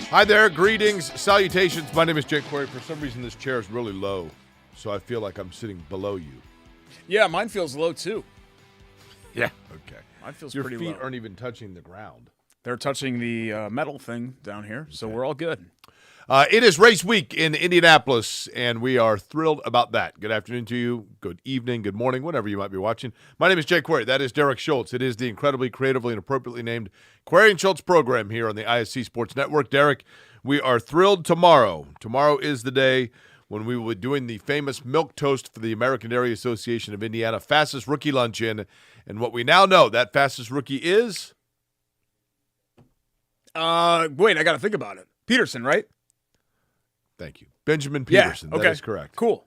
Hi there, greetings, salutations. My name is Jake Quarry. For some reason, this chair is really low, so I feel like I'm sitting below you. Yeah, mine feels low too. Yeah. Okay. Mine feels Your pretty feet low. aren't even touching the ground. They're touching the metal thing down here, so we're all good. It is race week in Indianapolis, and we are thrilled about that. Good afternoon to you. Good evening. Good morning, whenever you might be watching. My name is Jake Quarry. That is Derek Schultz. It is the incredibly, creatively, and appropriately named Quarry and Schultz program here on the ISC Sports Network. Derek, we are thrilled tomorrow. Tomorrow is the day when we will be doing the famous milk toast for the American Dairy Association of Indiana, fastest rookie luncheon. And what we now know, that fastest rookie is? Wait, I got to think about it. Peterson, right? Thank you. Benjamin Peterson. Yeah, okay. That is correct. Cool.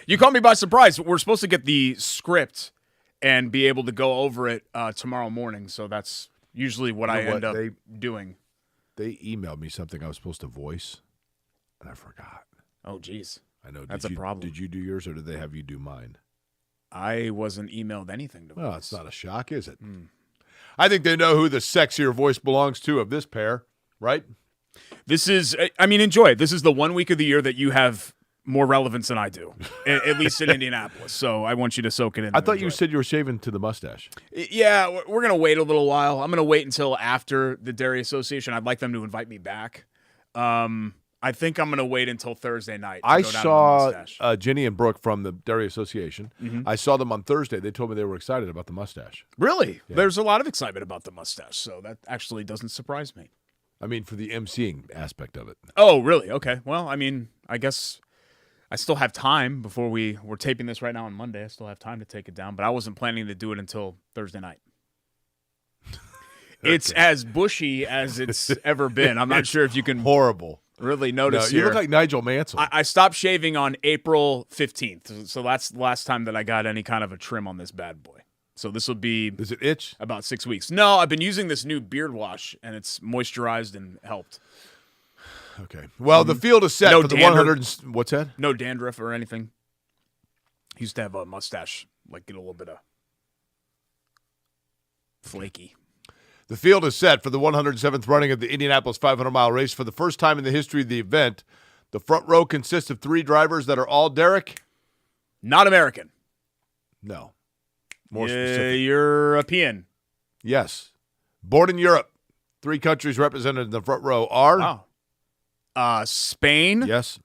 You caught me by surprise. We're supposed to get the script and be able to go over it tomorrow morning, so that's usually what I end up doing. They emailed me something I was supposed to voice, and I forgot. Oh, geez. I know. That's a problem. Did you do yours, or did they have you do mine? I wasn't emailed anything to voice. Well, it's not a shock, is it? I think they know who the sexier voice belongs to of this pair, right? This is, I mean, enjoy it. This is the 1 week of the year that you have more relevance than I do, at least in Indianapolis. So I want you to soak it in. I thought you said you were shaving to the mustache. Yeah, we're going to wait a little while. I'm going to wait until after the Dairy Association. I'd like them to invite me back. I think I'm going to wait until Thursday night. I saw Jenny and Brooke from the Dairy Association. Mm-hmm. I saw them on Thursday. They told me they were excited about the mustache. Really? Yeah. There's a lot of excitement about the mustache, so that actually doesn't surprise me. I mean, for the emceeing aspect of it. Oh, really? Okay. Well, I mean, I guess I still have time before we're taping this right now on Monday. I still have time to take it down, but I wasn't planning to do it until Thursday night. Okay. It's as bushy as it's ever been. I'm not sure if you can really notice you here. look like Nigel Mansell. I stopped shaving on April 15th, so that's the last time that I got any kind of a trim on this bad boy. So this will be Does it itch? About 6 weeks. No, I've been using this new beard wash, and it's moisturized and helped. Okay. Well, the field is set for the 100. What's that? No dandruff or anything. He used to have a mustache, like get a little bit of flaky. The field is set for the 107th running of the Indianapolis 500-mile race. For the first time in the history of the event, the front row consists of 3 drivers that are all, Derek? Not American. No. More specific. European. Yes. Born in Europe. 3 countries represented in the front row are? Spain. Yes.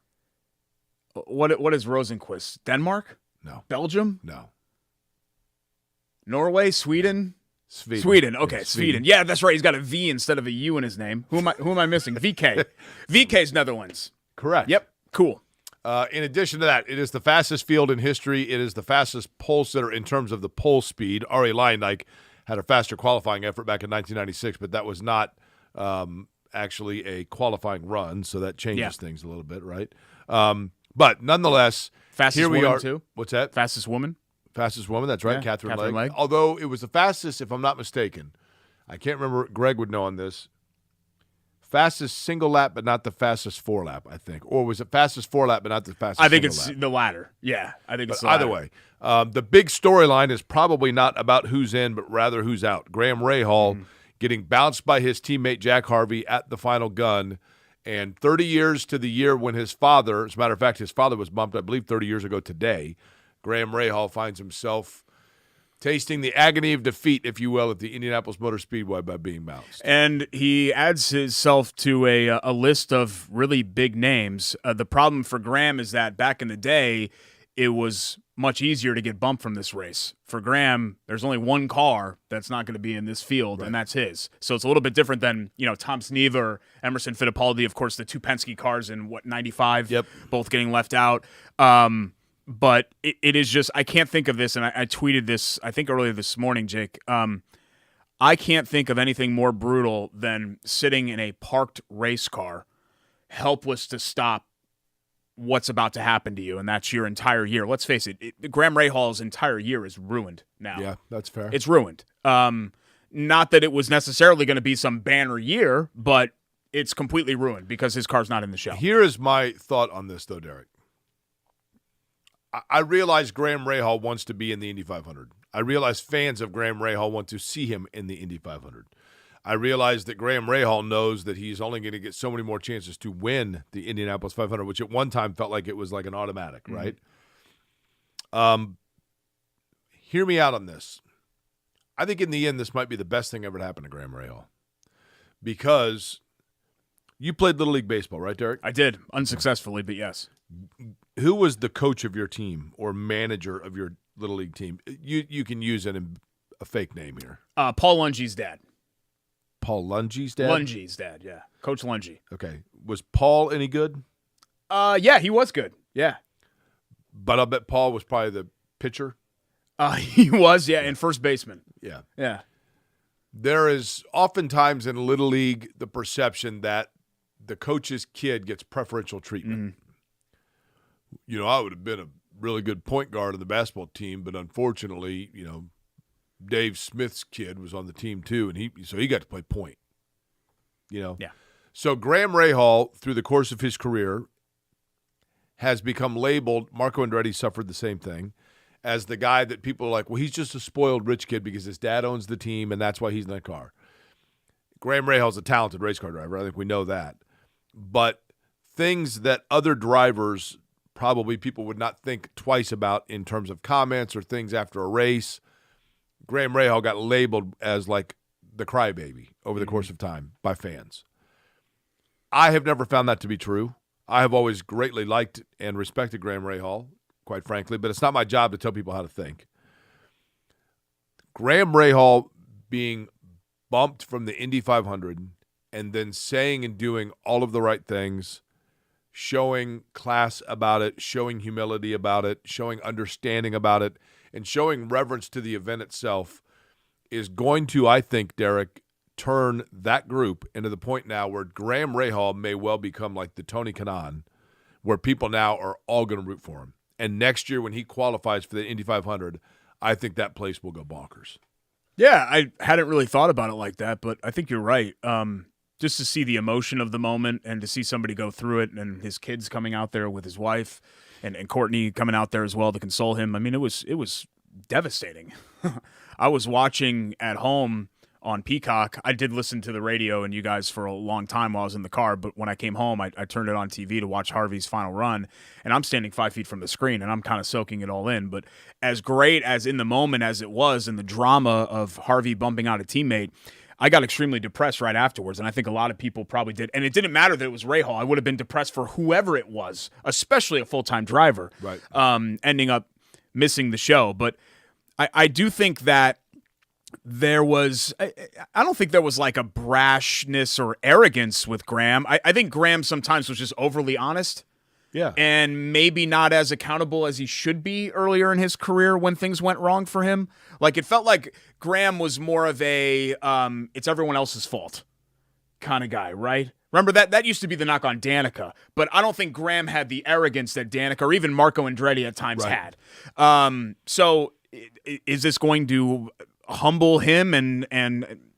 What is Rosenquist? Denmark? No. Belgium? No. Norway? Sweden? Sweden. Okay, yeah, Sweden. Yeah, that's right. He's got a V instead of a U in his name. Who am I missing? VK. VK's Netherlands. Correct. Yep. Cool. In addition to that, it is the fastest field in history. It is the fastest pole sitter in terms of the pole speed. Ari Leindijk had a faster qualifying effort back in 1996, but that was not actually a qualifying run, so that changes things a little bit, right? But nonetheless, fastest here we woman are. Too? What's that? Fastest woman? Fastest woman, that's right, yeah, Catherine Legg. Although it was the fastest, if I'm not mistaken. I can't remember. Greg would know on this. Fastest single lap, but not the fastest 4-lap, I think. Or was it fastest 4-lap, but not the fastest I think single it's lap? the latter. Yeah, I think it's the either latter. way. The big storyline is probably not about who's in, but rather who's out. Graham Rahal getting bounced by his teammate Jack Harvey at the final gun. And 30 years to the year when his father, as a matter of fact, his father was bumped, I believe, 30 years ago today, Graham Rahal finds himself tasting the agony of defeat, if you will, at the Indianapolis Motor Speedway by being bounced. And he adds himself to a list of really big names. The problem for Graham is that back in the day, it was much easier to get bumped from this race. For Graham, there's only one car that's not going to be in this field, and that's his. So it's a little bit different than, Tom Sneeve or Emerson Fittipaldi, of course, the 2 Penske cars in, 95, both getting left out. But it is just, I can't think of this, and I tweeted this, I think earlier this morning, Jake. I can't think of anything more brutal than sitting in a parked race car, helpless to stop what's about to happen to you, and that's your entire year. Let's face it, Graham Rahal's entire year is ruined now. Yeah, that's fair. It's ruined. Not that it was necessarily going to be some banner year, but it's completely ruined because his car's not in the show. Here is my thought on this, though, Derek. I realize Graham Rahal wants to be in the Indy 500. I realize fans of Graham Rahal want to see him in the Indy 500. I realize that Graham Rahal knows that he's only going to get so many more chances to win the Indianapolis 500, which at one time felt like it was like an automatic, right? Hear me out on this. I think in the end, this might be the best thing ever to happen to Graham Rahal, because you played Little League Baseball, right, Derek? I did, unsuccessfully, but yes. Who was the coach of your team or manager of your Little League team? You can use a fake name here. Paul Lungy's dad. Paul Lungy's dad? Lungy's dad, yeah. Coach Lungy. Okay. Was Paul any good? Yeah, he was good. Yeah. But I'll bet Paul was probably the pitcher. He was, yeah, and first baseman. Yeah. Yeah. There is oftentimes in Little League the perception that the coach's kid gets preferential treatment. You know, I would have been a really good point guard of the basketball team, but unfortunately, you know, Dave Smith's kid was on the team too, and he got to play point. You know? Yeah. So Graham Rahal, through the course of his career, has become labeled, Marco Andretti suffered the same thing, as the guy that people are like, well, he's just a spoiled rich kid because his dad owns the team and that's why he's in that car. Graham Rahal's a talented race car driver. I think we know that. But things that other drivers probably people would not think twice about in terms of comments or things after a race, Graham Rahal got labeled as like the crybaby over the course of time by fans. I have never found that to be true. I have always greatly liked and respected Graham Rahal, quite frankly, but it's not my job to tell people how to think. Graham Rahal being bumped from the Indy 500 and then saying and doing all of the right things, showing class about it, showing humility about it, showing understanding about it, and showing reverence to the event itself is going to, I think, Derek, turn that group into the point now where Graham Rahal may well become like the Tony Kanaan, where people now are all going to root for him. And next year when he qualifies for the Indy 500, I think that place will go bonkers. Yeah, I hadn't really thought about it like that, but I think you're right. Just to see the emotion of the moment and to see somebody go through it and his kids coming out there with his wife and Courtney coming out there as well to console him. I mean, it was devastating. I was watching at home on Peacock. I did listen to the radio and you guys for a long time while I was in the car, but when I came home, I turned it on TV to watch Harvey's final run, and I'm standing 5 feet from the screen, and I'm kind of soaking it all in. But as great as in the moment as it was, and the drama of Harvey bumping out a teammate, I got extremely depressed right afterwards, and I think a lot of people probably did. And it didn't matter that it was Rahal. I would have been depressed for whoever it was, especially a full-time driver, right? Ending up missing the show. But I do think that there was, I don't think there was like a brashness or arrogance with Graham. I think Graham sometimes was just overly honest. Yeah. And maybe not as accountable as he should be earlier in his career when things went wrong for him. Like, it felt like Graham was more of a it's everyone else's fault kind of guy, right? Remember that used to be the knock on Danica, but I don't think Graham had the arrogance that Danica or even Marco Andretti at times had. So is this going to humble him and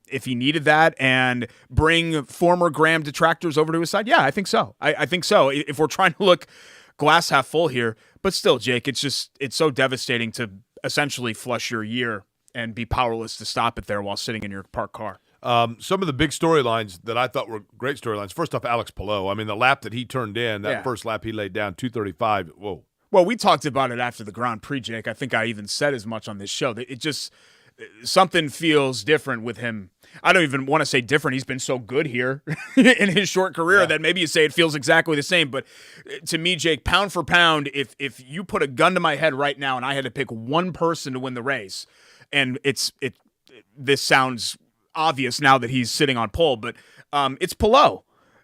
if he needed that and bring former Graham detractors over to his side? Yeah, I think so. I think so. If we're trying to look glass half full here, but still, Jake, it's so devastating to essentially flush your year and be powerless to stop it there while sitting in your parked car. Some of the big storylines that I thought were great storylines. First off, Alex Palou. I mean, the lap that he turned in, that first lap he laid down, 2:35. Whoa. Well, we talked about it after the Grand Prix, Jake. I think I even said as much on this show. It just something feels different with him. I don't even want to say different. He's been so good here in his short career that maybe you say it feels exactly the same. But to me, Jake, pound for pound, if you put a gun to my head right now and I had to pick one person to win the race, and this sounds obvious now that he's sitting on pole, but it's Palou.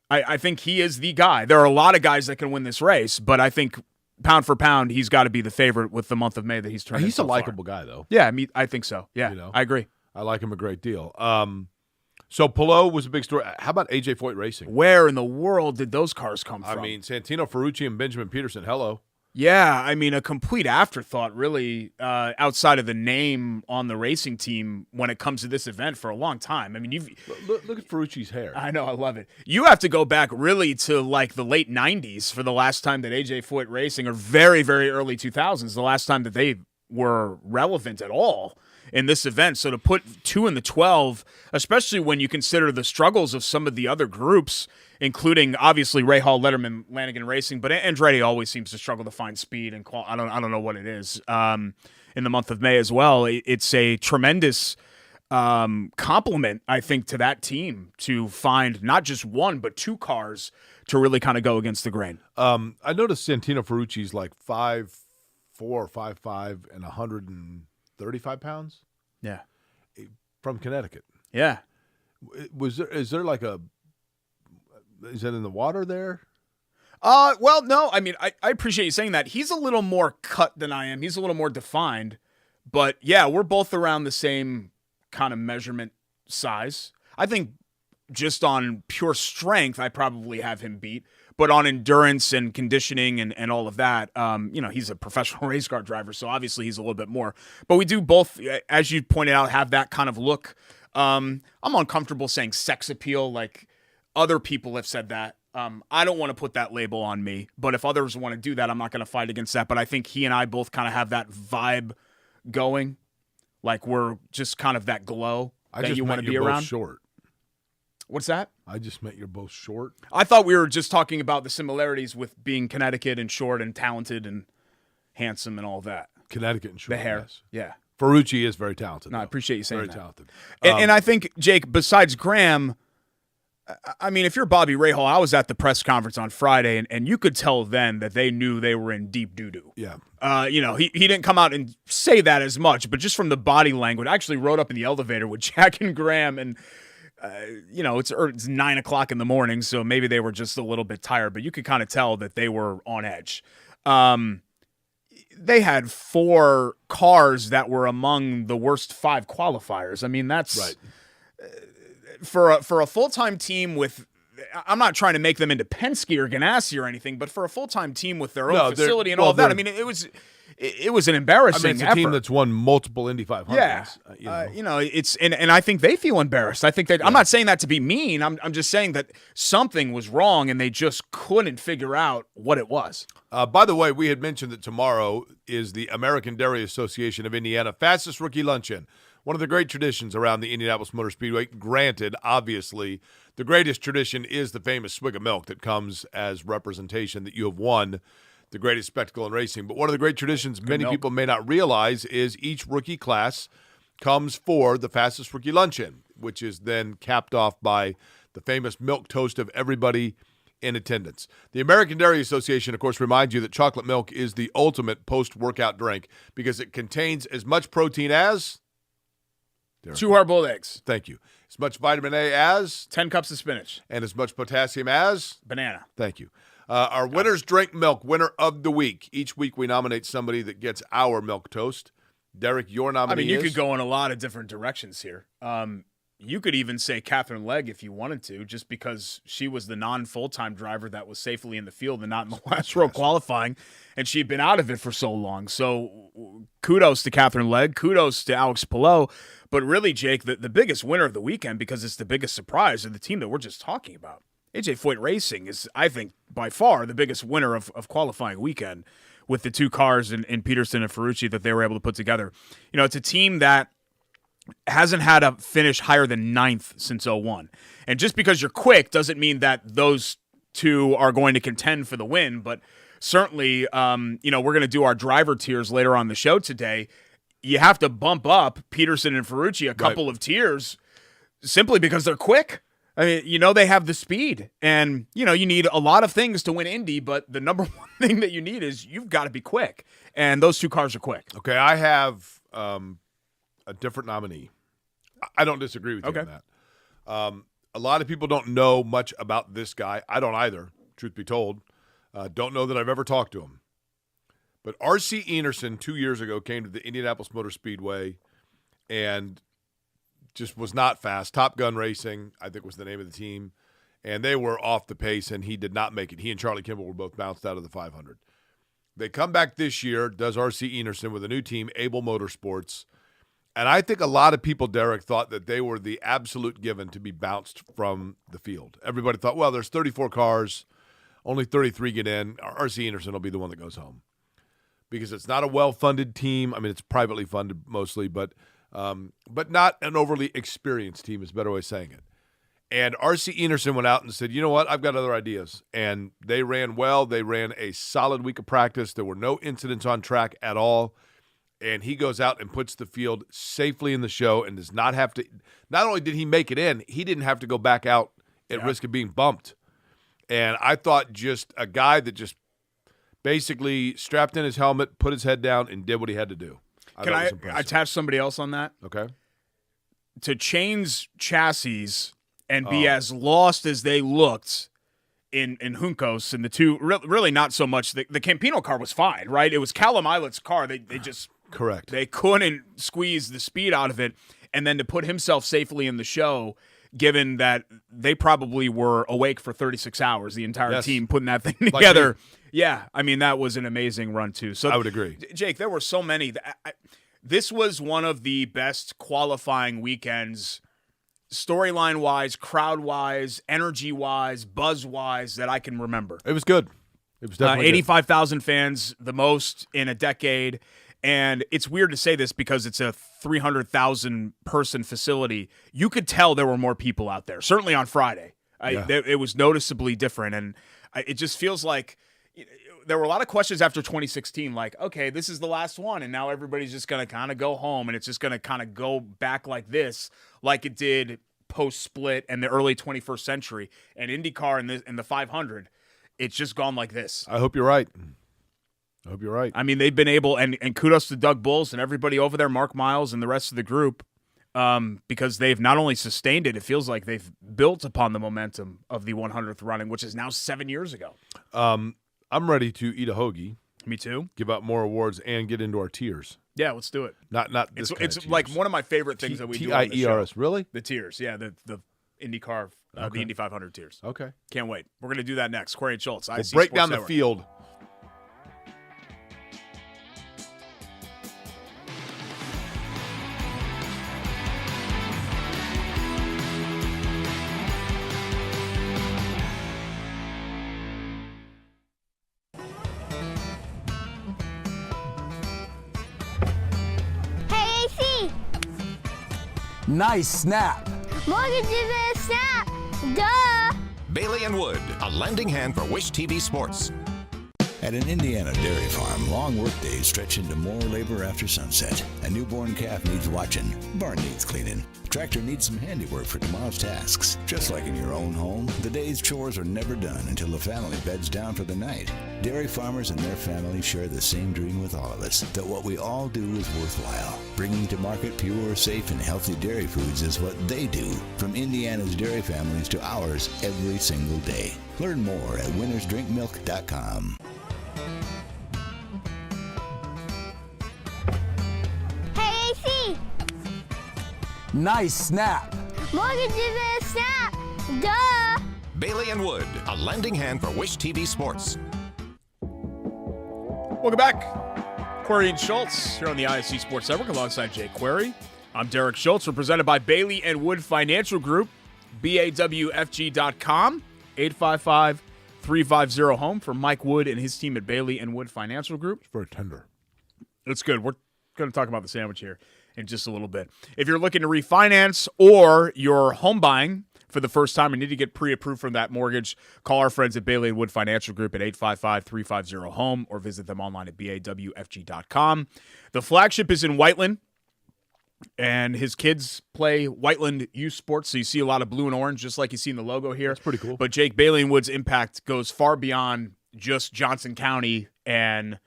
I think he is the guy. There are a lot of guys that can win this race, but I think pound for pound, he's got to be the favorite with the month of May that he's turned. He's so a likable guy, though. Yeah, I think so. Yeah, I agree. I like him a great deal. So Palou was a big story. How about AJ Foyt Racing? Where in the world did those cars come from? I mean, Santino Ferrucci and Benjamin Peterson. Hello. Yeah, I mean, a complete afterthought, really, outside of the name on the racing team when it comes to this event for a long time. I mean, look at Ferrucci's hair. I know, I love it. You have to go back really to like the late 90s for the last time that AJ Foyt Racing, or very, very early 2000s, the last time that they were relevant at all in this event. So to put 2 in the 12, especially when you consider the struggles of some of the other groups, including obviously Rahal, Letterman, Lanigan Racing, but Andretti always seems to struggle to find speed and I don't know what it is. In the month of May as well, it's a tremendous compliment, I think, to that team to find not just 1 but 2 cars to really kind of go against the grain. I noticed Santino Ferrucci's like 5'4" or 5'5" and 135 pounds. Yeah, from Connecticut. Yeah, Is there like is that in the water there? Well, no. I mean, I appreciate you saying that. He's a little more cut than I am. He's a little more defined. But, yeah, we're both around the same kind of measurement size. I think just on pure strength, I probably have him beat. But on endurance and conditioning and all of that, he's a professional race car driver, so obviously he's a little bit more. But we do both, as you pointed out, have that kind of look. I'm uncomfortable saying sex appeal, like other people have said that. I don't want to put that label on me, but if others want to do that, I'm not going to fight against that. But I think he and I both kind of have that vibe going, like we're just kind of that glow that you want to be around. Short. What's that? I just meant you're both short. I thought we were just talking about the similarities with being Connecticut and short and talented and handsome and all that. Connecticut and short. The hair. Yes. Yeah. Ferrucci is very talented. No, I appreciate you saying very that. Talented. And I think, Jake, besides Graham, I mean, if you're Bobby Rahal, I was at the press conference on Friday, and you could tell then that they knew they were in deep doo-doo. Yeah. He didn't come out and say that as much, but just from the body language, I actually rode up in the elevator with Jack and Graham, and, it's 9 o'clock in the morning, so maybe they were just a little bit tired, but you could kind of tell that they were on edge. They had 4 cars that were among the worst 5 qualifiers. I mean, that's right. For a full-time team with, I'm not trying to make them into Penske or Ganassi or anything, but for a full-time team with their own facility and all of that, I mean, it was an embarrassing it's a effort. team that's won multiple Indy 500s. Yeah. It's and I think they feel embarrassed. I think that I'm not saying that to be mean. I'm just saying that something was wrong and they just couldn't figure out what it was. By the way, we had mentioned that tomorrow is the American Dairy Association of Indiana fastest rookie luncheon. One of the great traditions around the Indianapolis Motor Speedway. Granted, obviously, the greatest tradition is the famous swig of milk that comes as representation that you have won the greatest spectacle in racing. But one of the great traditions many people may not realize is each rookie class comes for the fastest rookie luncheon, which is then capped off by the famous milk toast of everybody in attendance. The American Dairy Association, of course, reminds you that chocolate milk is the ultimate post-workout drink because it contains as much protein as 2 hard-boiled eggs. Thank you. As much vitamin A as 10 cups of spinach. And as much potassium as banana. Thank you. Our winners drink milk, winner of the week. Each week we nominate somebody that gets our milk toast. Derek, your nominee you could go in a lot of different directions here. You could even say Catherine Legg if you wanted to, just because she was the non-full-time driver that was safely in the field and not in the last row qualifying, and she'd been out of it for so long. So kudos to Catherine Legg, kudos to Alex Palou. But really, Jake, the biggest winner of the weekend, because it's the biggest surprise of the team that we're just talking about, AJ Foyt Racing is, I think, by far the biggest winner of qualifying weekend with the 2 cars in Peterson and Ferrucci that they were able to put together. It's a team that hasn't had a finish higher than 9th since 01. And just because you're quick doesn't mean that those 2 are going to contend for the win. But certainly, we're going to do our driver tiers later on the show today. You have to bump up Peterson and Ferrucci a couple of tiers simply because they're quick. I mean, they have the speed. And, you need a lot of things to win Indy, but the number one thing that you need is you've got to be quick. And those 2 cars are quick. Okay, I have a different nominee. I don't disagree with you on that. A lot of people don't know much about this guy. I don't either, truth be told. Don't know that I've ever talked to him. But R.C. Enerson 2 years ago came to the Indianapolis Motor Speedway and just was not fast. Top Gun Racing, I think was the name of the team. And they were off the pace, and he did not make it. He and Charlie Kimball were both bounced out of the 500. They come back this year, does R.C. Enerson with a new team, Able Motorsports. And I think a lot of people, Derek, thought that they were the absolute given to be bounced from the field. Everybody thought, well, there's 34 cars, only 33 get in. R.C. Enerson will be the one that goes home. Because it's not a well-funded team. I mean, it's privately funded mostly, but but not an overly experienced team is a better way of saying it. And R.C. Enerson went out and said, you know what, I've got other ideas. And they ran well. They ran a solid week of practice. There were no incidents on track at all. And he goes out and puts the field safely in the show and does not have to – not only did he make it in, he didn't have to go back out at risk of being bumped. And I thought just a guy that just basically strapped in his helmet, put his head down, and did what he had to do. Can I attach somebody else on that? Okay. To change chassis and be as lost as they looked in Juncos and the two, really not so much. The Campino car was fine, right? It was Callum Islett's car. They just – correct. They couldn't squeeze the speed out of it. And then to put himself safely in the show, given that they probably were awake for 36 hours, the entire team putting that thing together. Yeah, I mean, that was an amazing run, too. So I would agree. Jake, there were so many. This was one of the best qualifying weekends, storyline-wise, crowd-wise, energy-wise, buzz-wise, that I can remember. It was good. It was definitely 85,000 fans, the most in a decade. And it's weird to say this because it's a 300,000-person facility. You could tell there were more people out there, certainly on Friday. It was noticeably different, and it just feels like there were a lot of questions after 2016, like, okay, this is the last one, and now everybody's just going to kind of go home, and it's just going to kind of go back like this, like it did post-split and the early 21st century. And IndyCar and the 500, it's just gone like this. I hope you're right. I hope you're right. I mean, they've been able, and kudos to Doug Bulls and everybody over there, Mark Miles and the rest of the group, because they've not only sustained it, it feels like they've built upon the momentum of the 100th running, which is now 7 years ago. I'm ready to eat a hoagie. Me too. Give out more awards and get into our tiers. Yeah, let's do it. Not this kind it's of like tiers. one of my favorite things that we do on the show. TIERS, really? The tiers, yeah, the IndyCar, the Indy 500 tiers. Okay. Can't wait. We're going to do that next. Query and Schultz, ISC Break Sports down Network. the field. Nice snap. Mortgage is a snap. Duh. Bailey and Wood, a lending hand for Wish TV Sports. At an Indiana dairy farm, long workdays stretch into more labor after sunset. A newborn calf needs watching. Barn needs cleaning. Tractor needs some handiwork for tomorrow's tasks. Just like in your own home, the day's chores are never done until the family beds down for the night. Dairy farmers and their families share the same dream with all of us, that what we all do is worthwhile. Bringing to market pure, safe, and healthy dairy foods is what they do. From Indiana's dairy families to ours every single day. Learn more at winnersdrinkmilk.com. Hey, AC. Nice snap. Mortgage is a snap. Duh. Bailey and Wood, a lending hand for Wish TV Sports. Welcome back. Query and Schultz here on the ISC Sports Network alongside Jake Query. I'm Derek Schultz. We're presented by Bailey and Wood Financial Group, BAWFG.com, 855-350-HOME for Mike Wood and his team at Bailey and Wood Financial Group. It's very tender. It's good. We're going to talk about the sandwich here in just a little bit. If you're looking to refinance or you're home buying for the first time and need to get pre-approved from that mortgage, call our friends at Bailey & Wood Financial Group at 855-350-HOME or visit them online at BAWFG.com. The flagship is in Whiteland, and his kids play Whiteland Youth Sports, so you see a lot of blue and orange, just like you see in the logo here. That's pretty cool. But Jake, Bailey & Wood's impact goes far beyond just Johnson County and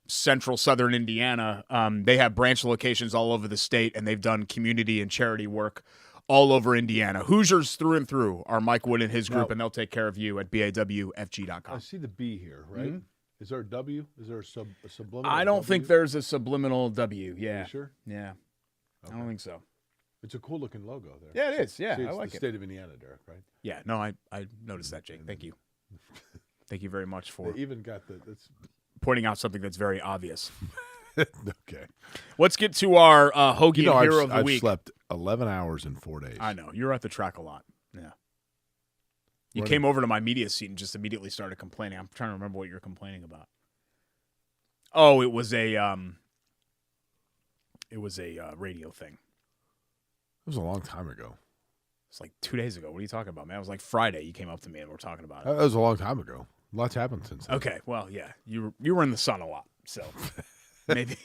central southern Indiana. They have branch locations all over the state, and they've done community and charity work all over Indiana. Hoosiers through and through are Mike Wood and his group, and they'll take care of you at BAWFG.com. I see the B here, right? Mm-hmm. Is there a W? Is there a subliminal I don't W? think there's a subliminal W. Yeah. You sure? Yeah. Okay. I don't think so. It's a cool looking logo there. Yeah, it is. Yeah, See, I it's like the it. state of Indiana, Derek, right? Yeah, no, I noticed that, Jake. Thank you. Thank you very much for They even got that's pointing out something that's very obvious. okay. Let's get to our Hoagie and Hero of the I've Week. slept 11 hours in 4 days. I know. You're at the track a lot. Yeah. You What came over to my media seat and just immediately started complaining. I'm trying to remember what you're complaining about. Oh, it was a radio thing. was a long time ago. It's like 2 days ago. What are you talking about, man? It was like Friday. You came up to me and we're talking about it. That was a long time ago. Lots happened since then. Okay, well, yeah, you were in the sun a lot, so maybe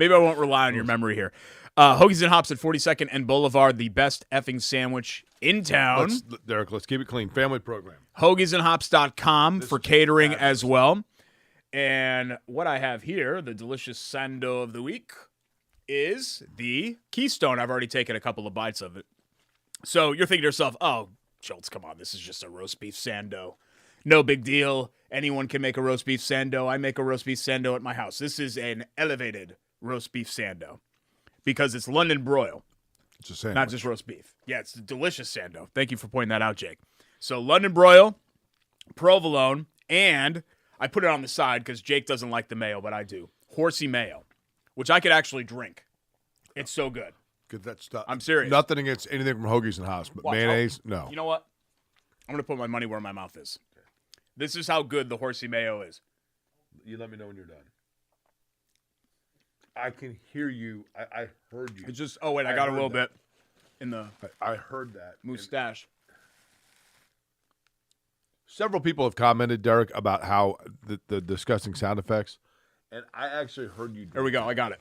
I won't rely on your memory here. Hoagies and Hops at 42nd and Boulevard, the best effing sandwich in town. Derek, let's keep it clean. Family program. Hoagiesandhops.com for catering as well. And what I have here, the delicious sando of the week, is the Keystone. I've already taken a couple of bites of it. So you're thinking to yourself, oh, Schultz, come on, this is just a roast beef sando. No big deal. Anyone can make a roast beef sando. I make a roast beef sando at my house. This is an elevated roast beef sando because it's London broil, It's a sandwich. not just roast beef. Yeah, it's a delicious sando. Thank you for pointing that out, Jake. So London broil, provolone, and I put it on the side because Jake doesn't like the mayo, but I do. Horsey mayo, which I could actually drink. It's so good. Good, that stuff. I'm serious. Nothing against anything from Hoagies and Hops, but Watch, mayonnaise, no. You know what? I'm going to put my money where my mouth is. This is how good the horsey mayo is. You let me know when you're done. I can hear you. I heard you. It's just, oh, wait, I got a little bit in the I heard that. mustache. Several people have commented, Derek, about how the disgusting sound effects, and I actually heard you. There we go. I got it.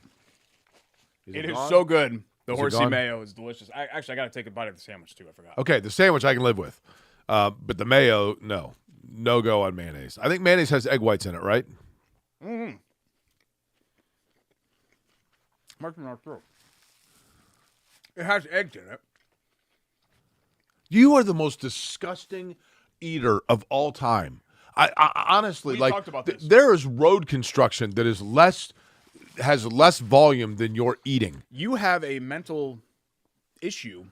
It is gone? so good. The Is it horsey gone? mayo is delicious. I got to take a bite of the sandwich, too. I forgot. Okay, the sandwich I can live with, but the mayo, no. No go on mayonnaise. I think mayonnaise has egg whites in it, right? Mm-hmm. Martin our throat. It has eggs in it. You are the most disgusting eater of all time. I honestly, We like, talked about this. there is road construction that is has less volume than your eating. You have a mental issue.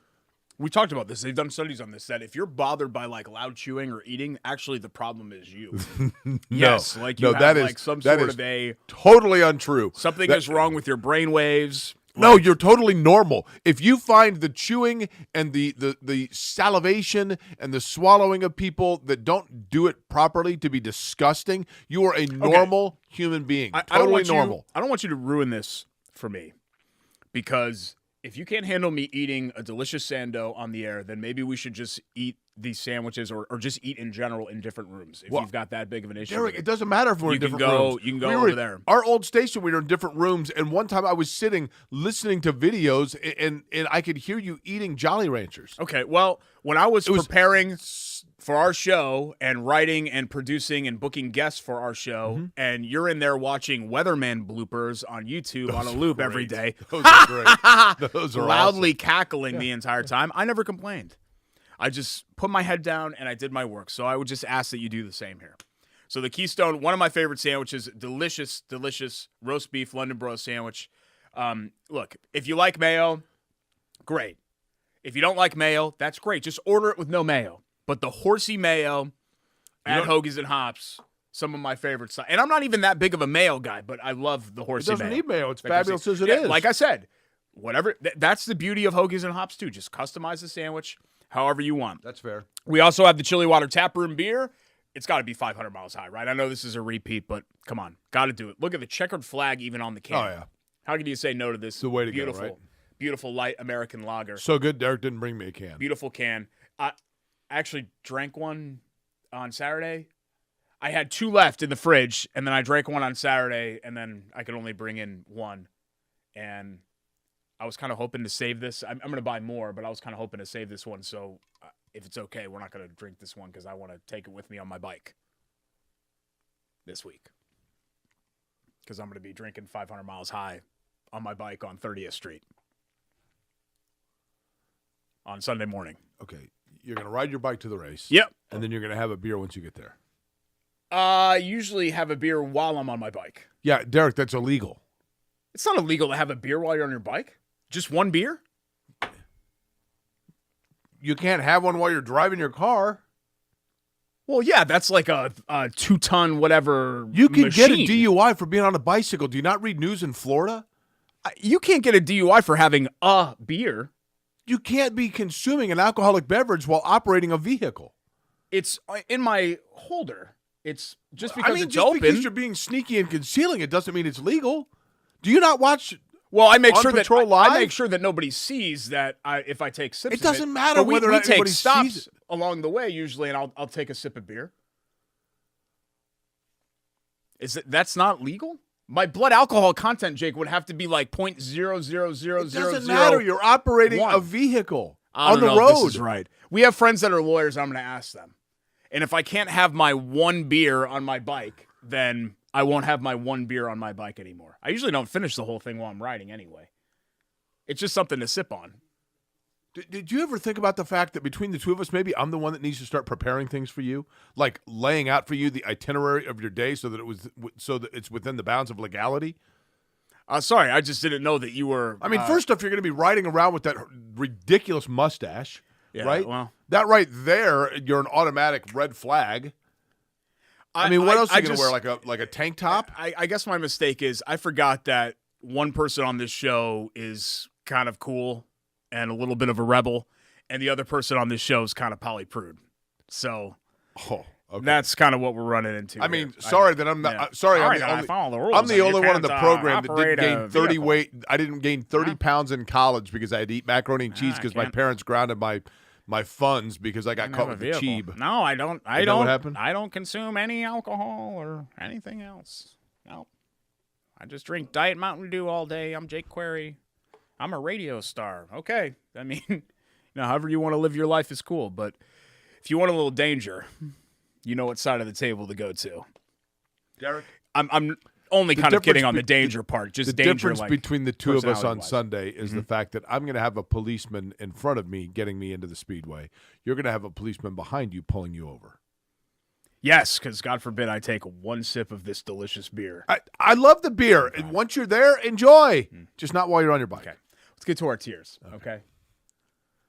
We talked about this. They've done studies on this, that if you're bothered by, like, loud chewing or eating, actually the problem is you. Yes, like you have, that is like, some that sort is of a... totally untrue. Something That- is wrong with your brain waves. No, you're totally normal. If you find the chewing and the salivation and the swallowing of people that don't do it properly to be disgusting, you are a normal human being. Totally normal. I don't want you to ruin this for me, because if you can't handle me eating a delicious sando on the air, then maybe we should just eat these sandwiches or just eat in general in different rooms. If you've got that big of an issue. Derek, with it doesn't matter if we're in You can different go- rooms. you can go We were over in there. Our old station, we were in different rooms, and one time I was sitting listening to videos, and I could hear you eating Jolly Ranchers. Okay, well, when I was preparing for our show and writing and producing and booking guests for our show, and you're in there watching Weatherman bloopers on YouTube on a loop every day, Those are great. Those are loudly cackling the entire time, I never complained. I just put my head down and I did my work. So I would just ask that you do the same here. So the Keystone, one of my favorite sandwiches, delicious, delicious roast beef London broil sandwich. Look, if you like mayo, great. If you don't like mayo, that's great. Just order it with no mayo. But the horsey mayo at Hoagies and Hops, some of my favorites. And I'm not even that big of a mayo guy, but I love the It horsey mayo. doesn't need mayo. It's Like I fabulous said. as it Yeah, is. Like I said, whatever. That's the beauty of Hoagies and Hops, too. Just customize the sandwich however you want. That's fair. We also have the Chili Water Taproom beer. It's got to be 500 miles high, right? I know this is a repeat, but come on. Got to do it. Look at the checkered flag even on the can. Oh, yeah. How can you say no to this the way to go, beautiful, right? beautiful light American lager? So good, Derek didn't bring me a can. Beautiful can. I actually drank one on Saturday. I had two left in the fridge, and then I drank one on Saturday, and then I could only bring in one. And I was kind of hoping to save this. I'm going to buy more, but I was kind of hoping to save this one. So if it's okay, we're not going to drink this one because I want to take it with me on my bike this week. Because I'm going to be drinking 500 miles high on my bike on 30th Street on Sunday morning. Okay, you're going to ride your bike to the race. Yep. And then you're going to have a beer once you get there. I usually have a beer while I'm on my bike. Yeah, Derek, that's illegal. It's not illegal to have a beer while you're on your bike. Just one beer? You can't have one while you're driving your car. Well, yeah, that's like a 2-ton whatever You can get a machine. DUI for being on a bicycle. Do you not read news in Florida? You can't get a DUI for having a beer. You can't be consuming an alcoholic beverage while operating a vehicle. It's in my holder. It's just because it's just open. because you're being sneaky and concealing it doesn't mean it's legal. Do you not watch Well, I make On sure that Patrol Live? I make sure that nobody sees that if I take sips. It doesn't matter But whether or we not take anybody stops sees it. along the way usually, and I'll take a sip of beer. That's not legal? My blood alcohol content, Jake, would have to be like 0.00000. It doesn't matter. You're operating a vehicle on the I don't know road. if this is right. We have friends that are lawyers. I'm going to ask them. And if I can't have my one beer on my bike, then I won't have my one beer on my bike anymore. I usually don't finish the whole thing while I'm riding anyway. It's just something to sip on. Did you ever think about the fact that between the two of us, maybe I'm the one that needs to start preparing things for you, like laying out for you the itinerary of your day so that it's within the bounds of legality? Sorry, I just didn't know that you were. I mean, first off, you're going to be riding around with that ridiculous mustache, right? Well, that right there, you're an automatic red flag. I mean, what else are you going to wear? Like a tank top? I guess my mistake is I forgot that one person on this show is kind of cool and a little bit of a rebel, and the other person on this show is kind of polyprude. So that's kind of what we're running into. I mean, sorry that I'm not. Yeah. Sorry, I follow the rules. I'm the and only you one in the can't, program that operate didn't a gain 30 vehicle. weight. I didn't gain 30 pounds in college because I had to eat macaroni and cheese because my parents grounded my funds because I got caught with the cheeb. No, I don't. Is that what happened? I don't consume any alcohol or anything else. No, I just drink Diet Mountain Dew all day. I'm Jake Query. I'm a radio star. Okay, I mean, however you want to live your life is cool. But if you want a little danger, you know what side of the table to go to. Derek, I'm only kind of kidding on the danger part. Just the danger. difference between the two of us on personality-wise. Sunday is the fact that I'm going to have a policeman in front of me getting me into the speedway. You're going to have a policeman behind you pulling you over. Yes, because God forbid I take one sip of this delicious beer. I love the beer. And once you're there, enjoy. Just not while you're on your bike. Okay. Let's get to our tiers, okay?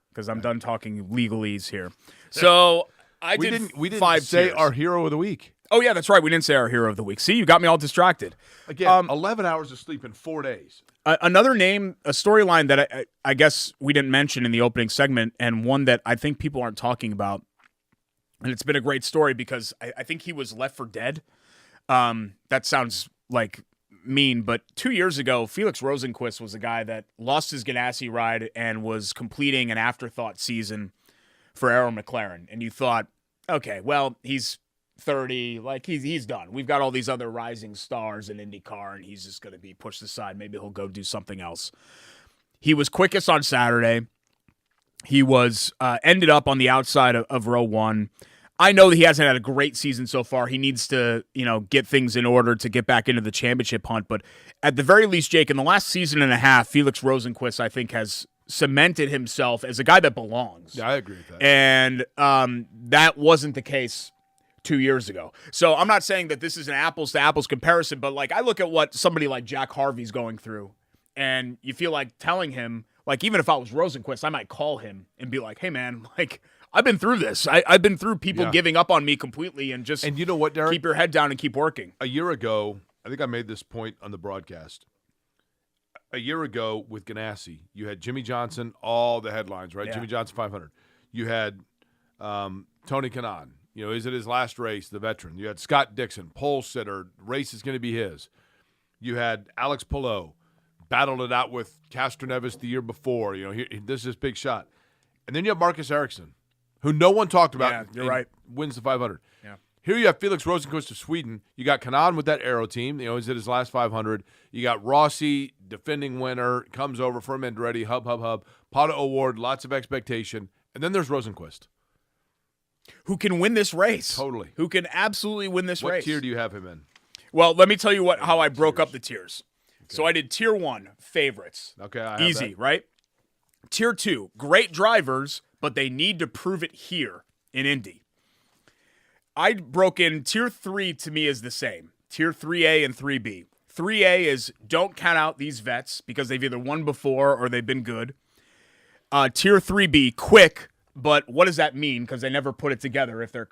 Because I'm done talking legalese here. So We didn't 5 say tiers. our hero of the week. Oh, yeah, that's right. We didn't say our hero of the week. See, you got me all distracted. Again, 11 hours of sleep in 4 days. Another name, a storyline that I guess we didn't mention in the opening segment, and one that I think people aren't talking about, and it's been a great story because I think he was left for dead. That sounds like mean, but 2 years ago, Felix Rosenqvist was a guy that lost his Ganassi ride and was completing an afterthought season for Arrow McLaren. And you thought, okay, well, he's 30, like he's done. We've got all these other rising stars in IndyCar, and he's just going to be pushed aside. Maybe he'll go do something else. He was quickest on Saturday. He was ended up on the outside of row one. I know that he hasn't had a great season so far. He needs to, get things in order to get back into the championship hunt. But at the very least, Jake, in the last season and a half, Felix Rosenqvist, I think, has cemented himself as a guy that belongs. Yeah, I agree with that. And that wasn't the case 2 years ago. So I'm not saying that this is an apples to apples comparison, but I look at what somebody like Jack Harvey's going through, and you feel like telling him, even if I was Rosenqvist, I might call him and be like, hey man, I've been through this. I've been through people giving up on me completely, and you know what, Derek? Keep your head down and keep working. A year ago, I think I made this point on the broadcast. A year ago with Ganassi, you had Jimmy Johnson, all the headlines, right? Yeah. Jimmy Johnson 500. You had Tony Kanaan. Is it his last race, the veteran? You had Scott Dixon, pole sitter, race is going to be his. You had Alex Palou, battled it out with Castroneves the year before. This is his big shot. And then you have Marcus Ericsson, who no one talked about. Yeah, you're right. Wins the 500. Yeah. Here you have Felix Rosenqvist of Sweden. You got Kanaan with that Arrow team. Is it his last 500? You got Rossi, defending winner, comes over for Andretti, hub. Pato Award, lots of expectation. And then there's Rosenqvist. Who can win this race? Totally. Who can absolutely win this race? What tier do you have him in? Well, let me tell you how I broke up the tiers. Okay. So I did tier 1, favorites. Okay, I have easy, that. Right? Tier 2, great drivers, but they need to prove it here in Indy. I broke in tier 3 to me is the same. Tier 3A and 3B. 3A is don't count out these vets because they've either won before or they've been good. Tier 3B, quick, but what does that mean? Because they never put it together. If they're,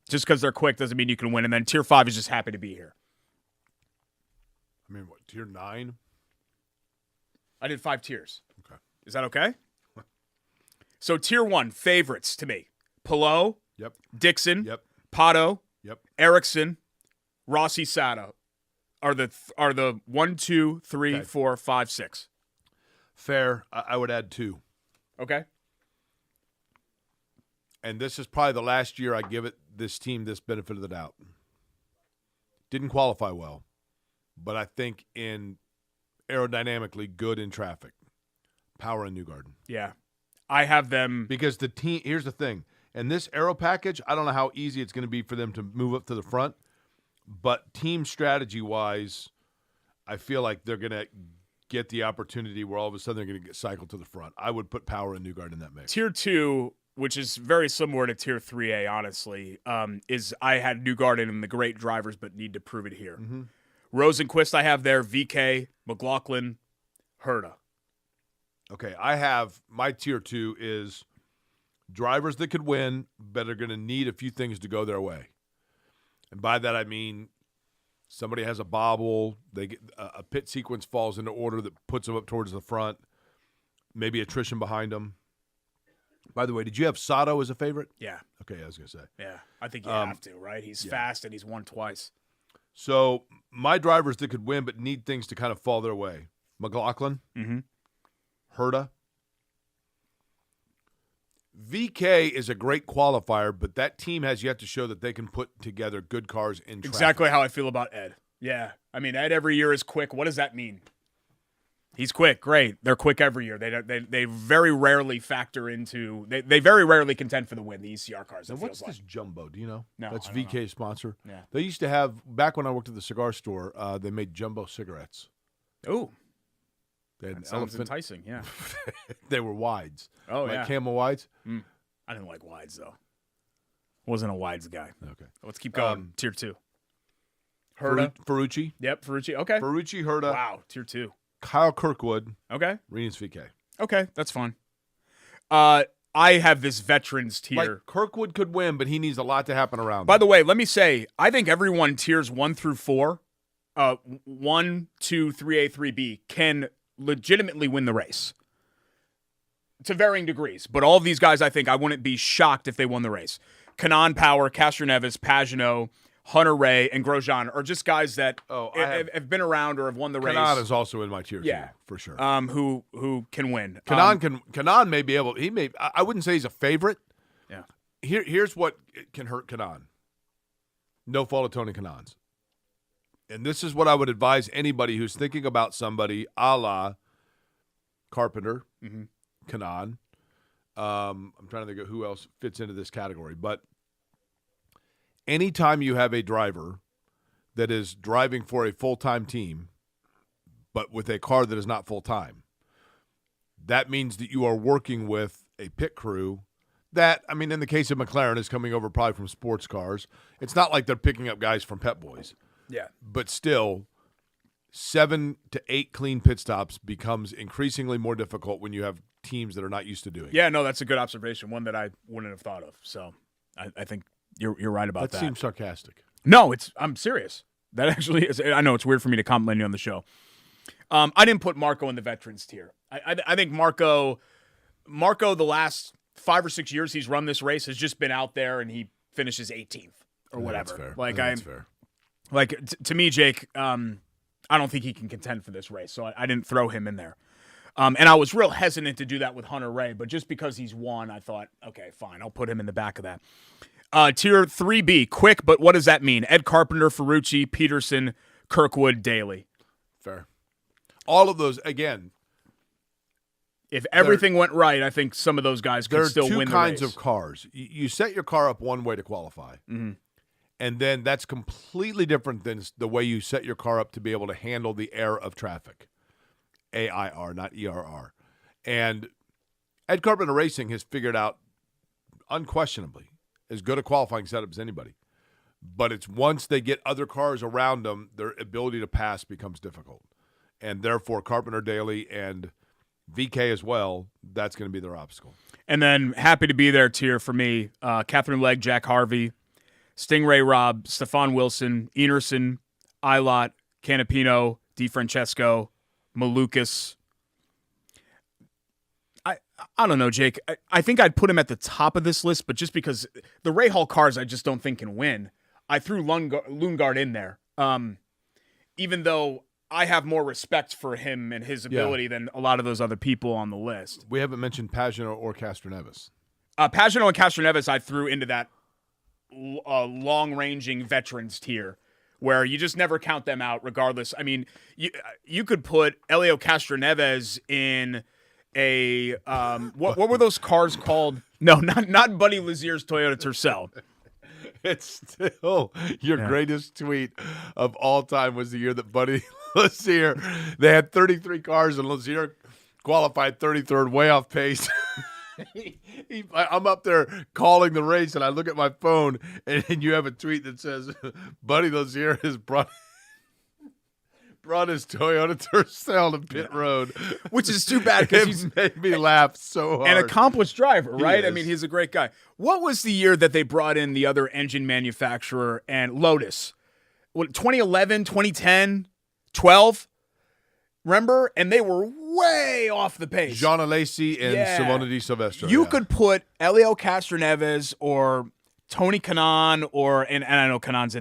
just because they're quick doesn't mean you can win. And then tier 5 is just happy to be here. I mean, what, tier 9? I did 5 tiers. Okay. Is that okay? So tier 1, favorites to me. Palou. Yep. Dixon. Yep. Pato. Yep. Ericsson. Rossi Sato are the 1, 2, 3, Okay. 4, 5, 6. Fair. I would add 2. Okay. And this is probably the last year I give this team this benefit of the doubt. Didn't qualify well, but I think in aerodynamically good in traffic. Power and Newgarden. Yeah. I have them. Because the team, here's the thing. In this aero package, I don't know how easy it's going to be for them to move up to the front, but team strategy-wise, I feel like they're going to get the opportunity where all of a sudden they're going to get cycled to the front. I would put Power and Newgarden in that mix. Tier 2, which is very similar to Tier 3A, honestly, is I had Newgarden in the great drivers but need to prove it here. Mm-hmm. Rosenquist I have there, VK, McLaughlin, Herta. Okay, I have my Tier 2 is drivers that could win but are going to need a few things to go their way. And by that I mean somebody has a bobble, they get a pit sequence falls into order that puts them up towards the front, maybe attrition behind them. By the way, did you have Sato as a favorite? Yeah. Okay, I was going to say. Yeah, I think you have to, right? He's fast and he's won twice. So my drivers that could win but need things to kind of fall their way. McLaughlin, Herta. VK is a great qualifier, but that team has yet to show that they can put together good cars in traffic. Exactly how I feel about Ed. Yeah. I mean, Ed every year is quick. What does that mean? He's quick. Great. They're quick every year. They very rarely factor into they very rarely contend for the win, the ECR cars. Now, what's this Jumbo? Do you know? No, That's I don't VK's sponsor. Yeah. They used to have, back when I worked at the cigar store, they made Jumbo cigarettes. Ooh. They had That sounds enticing, yeah. They were wides. Oh, like yeah. Camel wides. I didn't like wides, though. Wasn't a wides guy. Okay. Let's keep going. Tier 2. Herta. Ferrucci. Yep, Ferrucci. Okay. Ferrucci, Herta. Wow, Tier 2. Kyle Kirkwood. Okay. Renus VK. Okay, that's fine. I have this veterans tier. Like, Kirkwood could win, but he needs a lot to happen around By him. the way, let me say, I think everyone tiers 1 through 4, 1, 2, 3A, 3B, can legitimately win the race. To varying degrees. But all of these guys, I think, I wouldn't be shocked if they won the race. Kanan Power, Castroneves, Pagano, Hunter Ray, and Grosjean are just guys that have been around or have won the race. Kanan is also in my tier 2, for sure. Who can win. Kanan may be able. I wouldn't say he's a favorite. Yeah. Here's what can hurt Kanan. No fault of Tony Kanan's. And this is what I would advise anybody who's thinking about somebody a la Carpenter, Kanan. I'm trying to think of who else fits into this category. But anytime you have a driver that is driving for a full-time team, but with a car that is not full-time, that means that you are working with a pit crew that, I mean, in the case of McLaren, is coming over probably from sports cars. It's not like they're picking up guys from Pep Boys. Yeah. But still, 7 to 8 clean pit stops becomes increasingly more difficult when you have teams that are not used to doing it. Yeah, no, that's a good observation, one that I wouldn't have thought of. So I think you're right about that. That seems sarcastic. No, I'm serious. That actually is. I know it's weird for me to compliment you on the show. I didn't put Marco in the veterans tier. I think Marco, the last 5 or 6 years he's run this race has just been out there and he finishes 18th or whatever. That's fair. Like That's fair. Like to me, Jake, I don't think he can contend for this race, so I didn't throw him in there. And I was real hesitant to do that with Hunter Ray, but just because he's won, I thought, okay, fine, I'll put him in the back of that. Tier 3B, quick, but what does that mean? Ed Carpenter, Ferrucci, Peterson, Kirkwood, Daly. Fair. All of those, again. If everything went right, I think some of those guys could still win the race. There are two kinds of cars. You set your car up one way to qualify. Mm-hmm. And then that's completely different than the way you set your car up to be able to handle the air of traffic. AIR, not ERR. And Ed Carpenter Racing has figured out, unquestionably, as good a qualifying setup as anybody. But it's once they get other cars around them, their ability to pass becomes difficult. And therefore, Carpenter, Daly, and VK as well, that's going to be their obstacle. And then happy to be there tier for me, Catherine Legg, Jack Harvey, Stingray Robb, Stefan Wilson, Enerson, Ilott, Canapino, DiFrancesco, Malukas. I don't know, Jake. I think I'd put him at the top of this list, but just because the Rahal cars I just don't think can win, I threw Lundgaard in there. Even though I have more respect for him and his ability than a lot of those other people on the list. We haven't mentioned Pagano or Castroneves. Pagano and Castroneves I threw into that long-ranging veterans tier where you just never count them out regardless. I mean, you could put Elio Castroneves in a what were those cars called? No, not Buddy Lazier's Toyota Tercel. It's still your greatest tweet of all time was the year that Buddy Lazier, they had 33 cars and Lazier qualified 33rd, way off pace. I'm up there calling the race and I look at my phone and you have a tweet that says Buddy Lazier has brought his Toyota Tercel to pit road. Which is too bad because he's made me laugh so hard. An accomplished driver, right? He I mean, he's a great guy. What was the year that they brought in the other engine manufacturer and Lotus? What, 2011, 2010, 12? Remember? And they were way off the pace. Jean Alesi and Simona Di Silvestro. You could put Elio Castroneves or Tony Kanaan and I know Kanaan's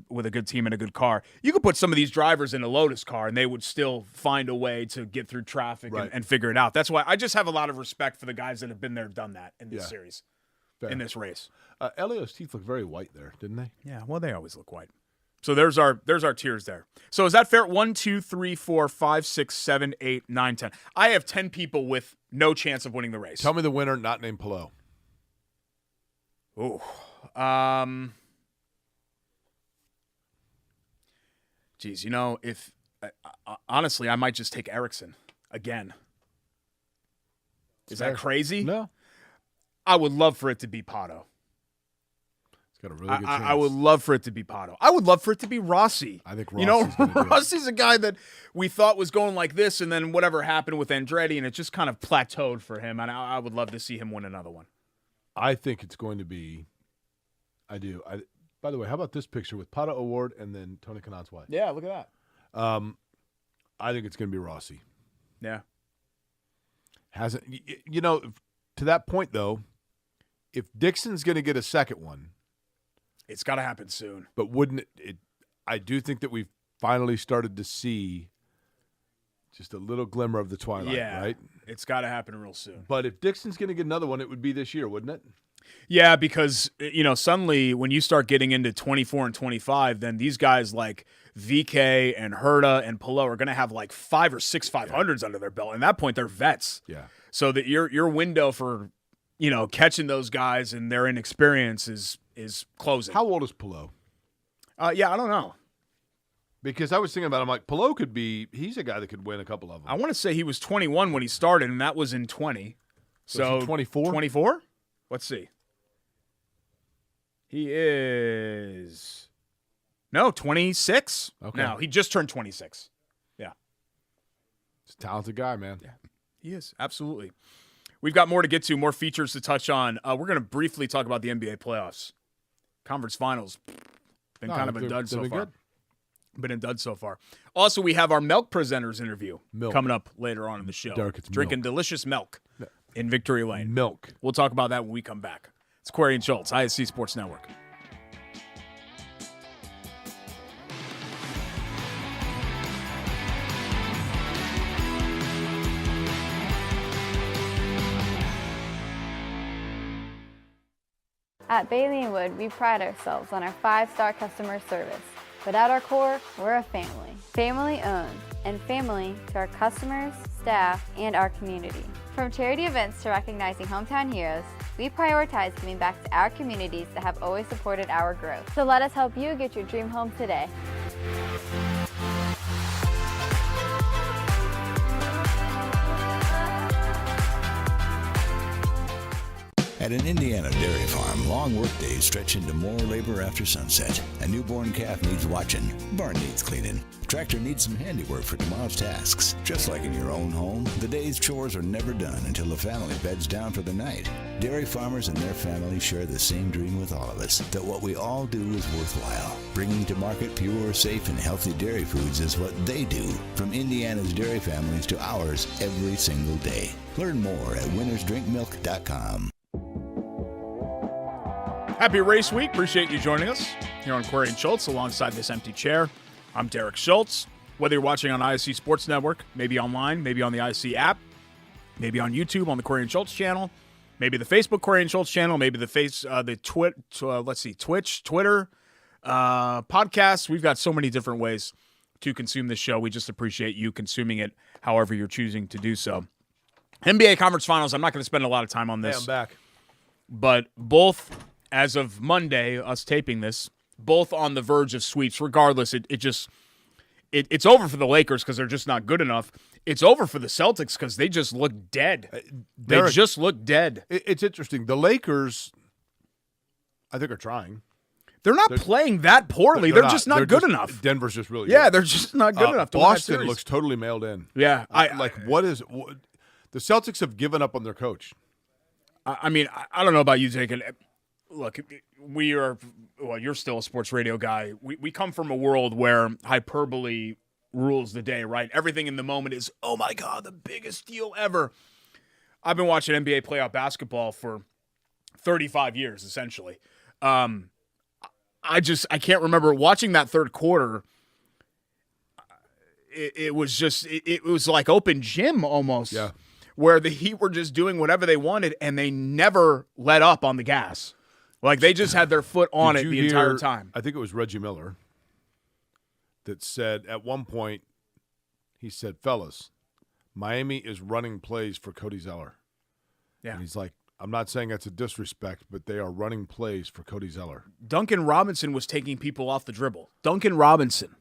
with a good team and a good car. You could put some of these drivers in a Lotus car and they would still find a way to get through traffic and figure it out. That's why I just have a lot of respect for the guys that have been there, done that in this series, in this race. Elio's teeth look very white there, didn't they? Yeah, well, they always look white. So there's our tiers there. So is that fair? 1, 2, 3, 4, 5, 6, 7, 8, 9, 10. I have 10 people with no chance of winning the race. Tell me the winner not named Pelot. Ooh. Geez, if honestly, I might just take Ericsson again. Is that crazy? No. I would love for it to be Pato. It's got a really good chance. I would love for it to be Pato. I would love for it to be Rossi. I think Rossi's Rossi's a guy that we thought was going like this, and then whatever happened with Andretti, and it just kind of plateaued for him. And I would love to see him win another one. I think it's going to be. I do. By the way, how about this picture with Pato O'Ward and then Tony Kanaan's wife? Yeah, look at that. I think it's going to be Rossi. Yeah. Hasn't to that point though, if Dixon's going to get a second one, it's got to happen soon. But wouldn't it? I do think that we've finally started to see just a little glimmer of the twilight. Yeah, right. It's got to happen real soon. But if Dixon's going to get another one, it would be this year, wouldn't it? Yeah, because, suddenly when you start getting into 24 and 25, then these guys like VK and Herta and Pelot are going to have like 5 or 6 500s under their belt. And at that point, they're vets. Yeah. So that your window for, catching those guys and their inexperience is closing. How old is Pelot? Yeah, I don't know. Because I was thinking about him, like, Pelot he's a guy that could win a couple of them. I want to say he was 21 when he started, and that was in 20. So 24? 24? Let's see. He is 26. Okay. No, he just turned 26. Yeah. He's a talented guy, man. Yeah, he is. Absolutely. We've got more to get to, more features to touch on. We're going to briefly talk about the NBA playoffs. Conference finals. Been kind of a dud so far. Been a dud so far. Also, we have our milk presenters interview coming up later on in the show. Derek, it's drinking milk. Delicious milk in Victory Lane. Milk. We'll talk about that when we come back. It's Query and Schultz, ISC Sports Network. At Bailey & Wood, we pride ourselves on our 5-star customer service. But at our core, we're a family. Family owned, and family to our customers, staff, and our community. From charity events to recognizing hometown heroes, we prioritize giving back to our communities that have always supported our growth. So let us help you get your dream home today. At an Indiana dairy farm, long workdays stretch into more labor after sunset. A newborn calf needs watching. Barn needs cleaning. Tractor needs some handiwork for tomorrow's tasks. Just like in your own home, the day's chores are never done until the family beds down for the night. Dairy farmers and their families share the same dream with all of us, that what we all do is worthwhile. Bringing to market pure, safe, and healthy dairy foods is what they do. From Indiana's dairy families to ours every single day. Learn more at winnersdrinkmilk.com. Happy race week. Appreciate you joining us here on Query and Schultz alongside this empty chair. I'm Derek Schultz. whether you're watching on ISC Sports Network, maybe online, maybe on the ISC app, maybe on YouTube on the Corey and Schultz channel, maybe the Facebook Corey and Schultz channel, maybe the Twitch, Twitter, podcasts. We've got so many different ways to consume this show. We just appreciate you consuming it however you're choosing to do so. NBA Conference Finals, I'm not going to spend a lot of time on this. Hey, I'm back. But both, as of Monday, us taping this, both on the verge of sweeps. Regardless, it's over for the Lakers because they're just not good enough. It's over for the Celtics because they just look dead. They just look dead. It's interesting. The Lakers, I think, are trying. They're not playing that poorly. They're just not good enough. Denver's just really good. Yeah, they're just not good enough to win that series. Boston looks totally mailed in. Yeah. The Celtics have given up on their coach. I mean, I don't know about you, Jake. Look, you're still a sports radio guy. We come from a world where hyperbole rules the day, right? Everything in the moment is, oh my God, the biggest deal ever. I've been watching NBA playoff basketball for 35 years, essentially. I can't remember watching that third quarter. It was like open gym almost. Yeah. Where the Heat were just doing whatever they wanted and they never let up on the gas. Like they just had their foot on it the entire time. I think it was Reggie Miller that said at one point, he said, fellas, Miami is running plays for Cody Zeller. Yeah. And he's like, I'm not saying that's a disrespect, but they are running plays for Cody Zeller. Duncan Robinson was taking people off the dribble. Duncan Robinson,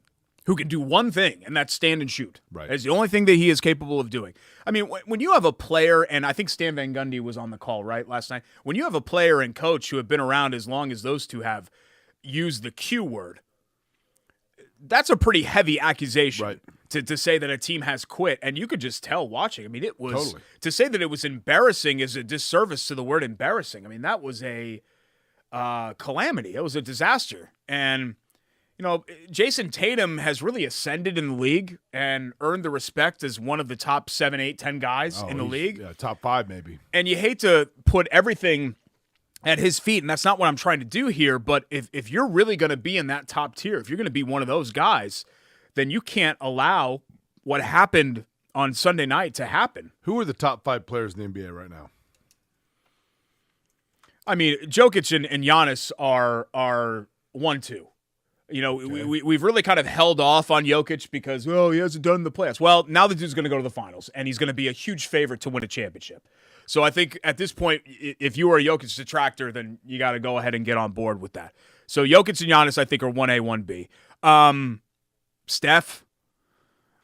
who can do one thing, and that's stand and shoot. Right. That's the only thing that he is capable of doing. I mean, when you have a player, and I think Stan Van Gundy was on the call, right, last night. When you have a player and coach who have been around as long as those two have used the Q word, that's a pretty heavy accusation. Right. To say that a team has quit, and you could just tell watching. I mean, it was totally. To say that it was embarrassing is a disservice to the word embarrassing. I mean, that was a calamity. It was a disaster. And, you know, Jason Tatum has really ascended in the league and earned the respect as one of the top 7, 8, 10 guys in the league. Yeah, top 5 maybe. And you hate to put everything at his feet, and that's not what I'm trying to do here, but if you're really going to be in that top tier, if you're going to be one of those guys, then you can't allow what happened on Sunday night to happen. Who are the top 5 players in the NBA right now? I mean, Jokic and Giannis are 1-2. You know, okay. We've really kind of held off on Jokic because, he hasn't done the playoffs. Well, now the dude's going to go to the finals, and he's going to be a huge favorite to win a championship. So I think at this point, if you are a Jokic detractor, then you got to go ahead and get on board with that. So Jokic and Giannis, I think, are 1A, 1B. Steph,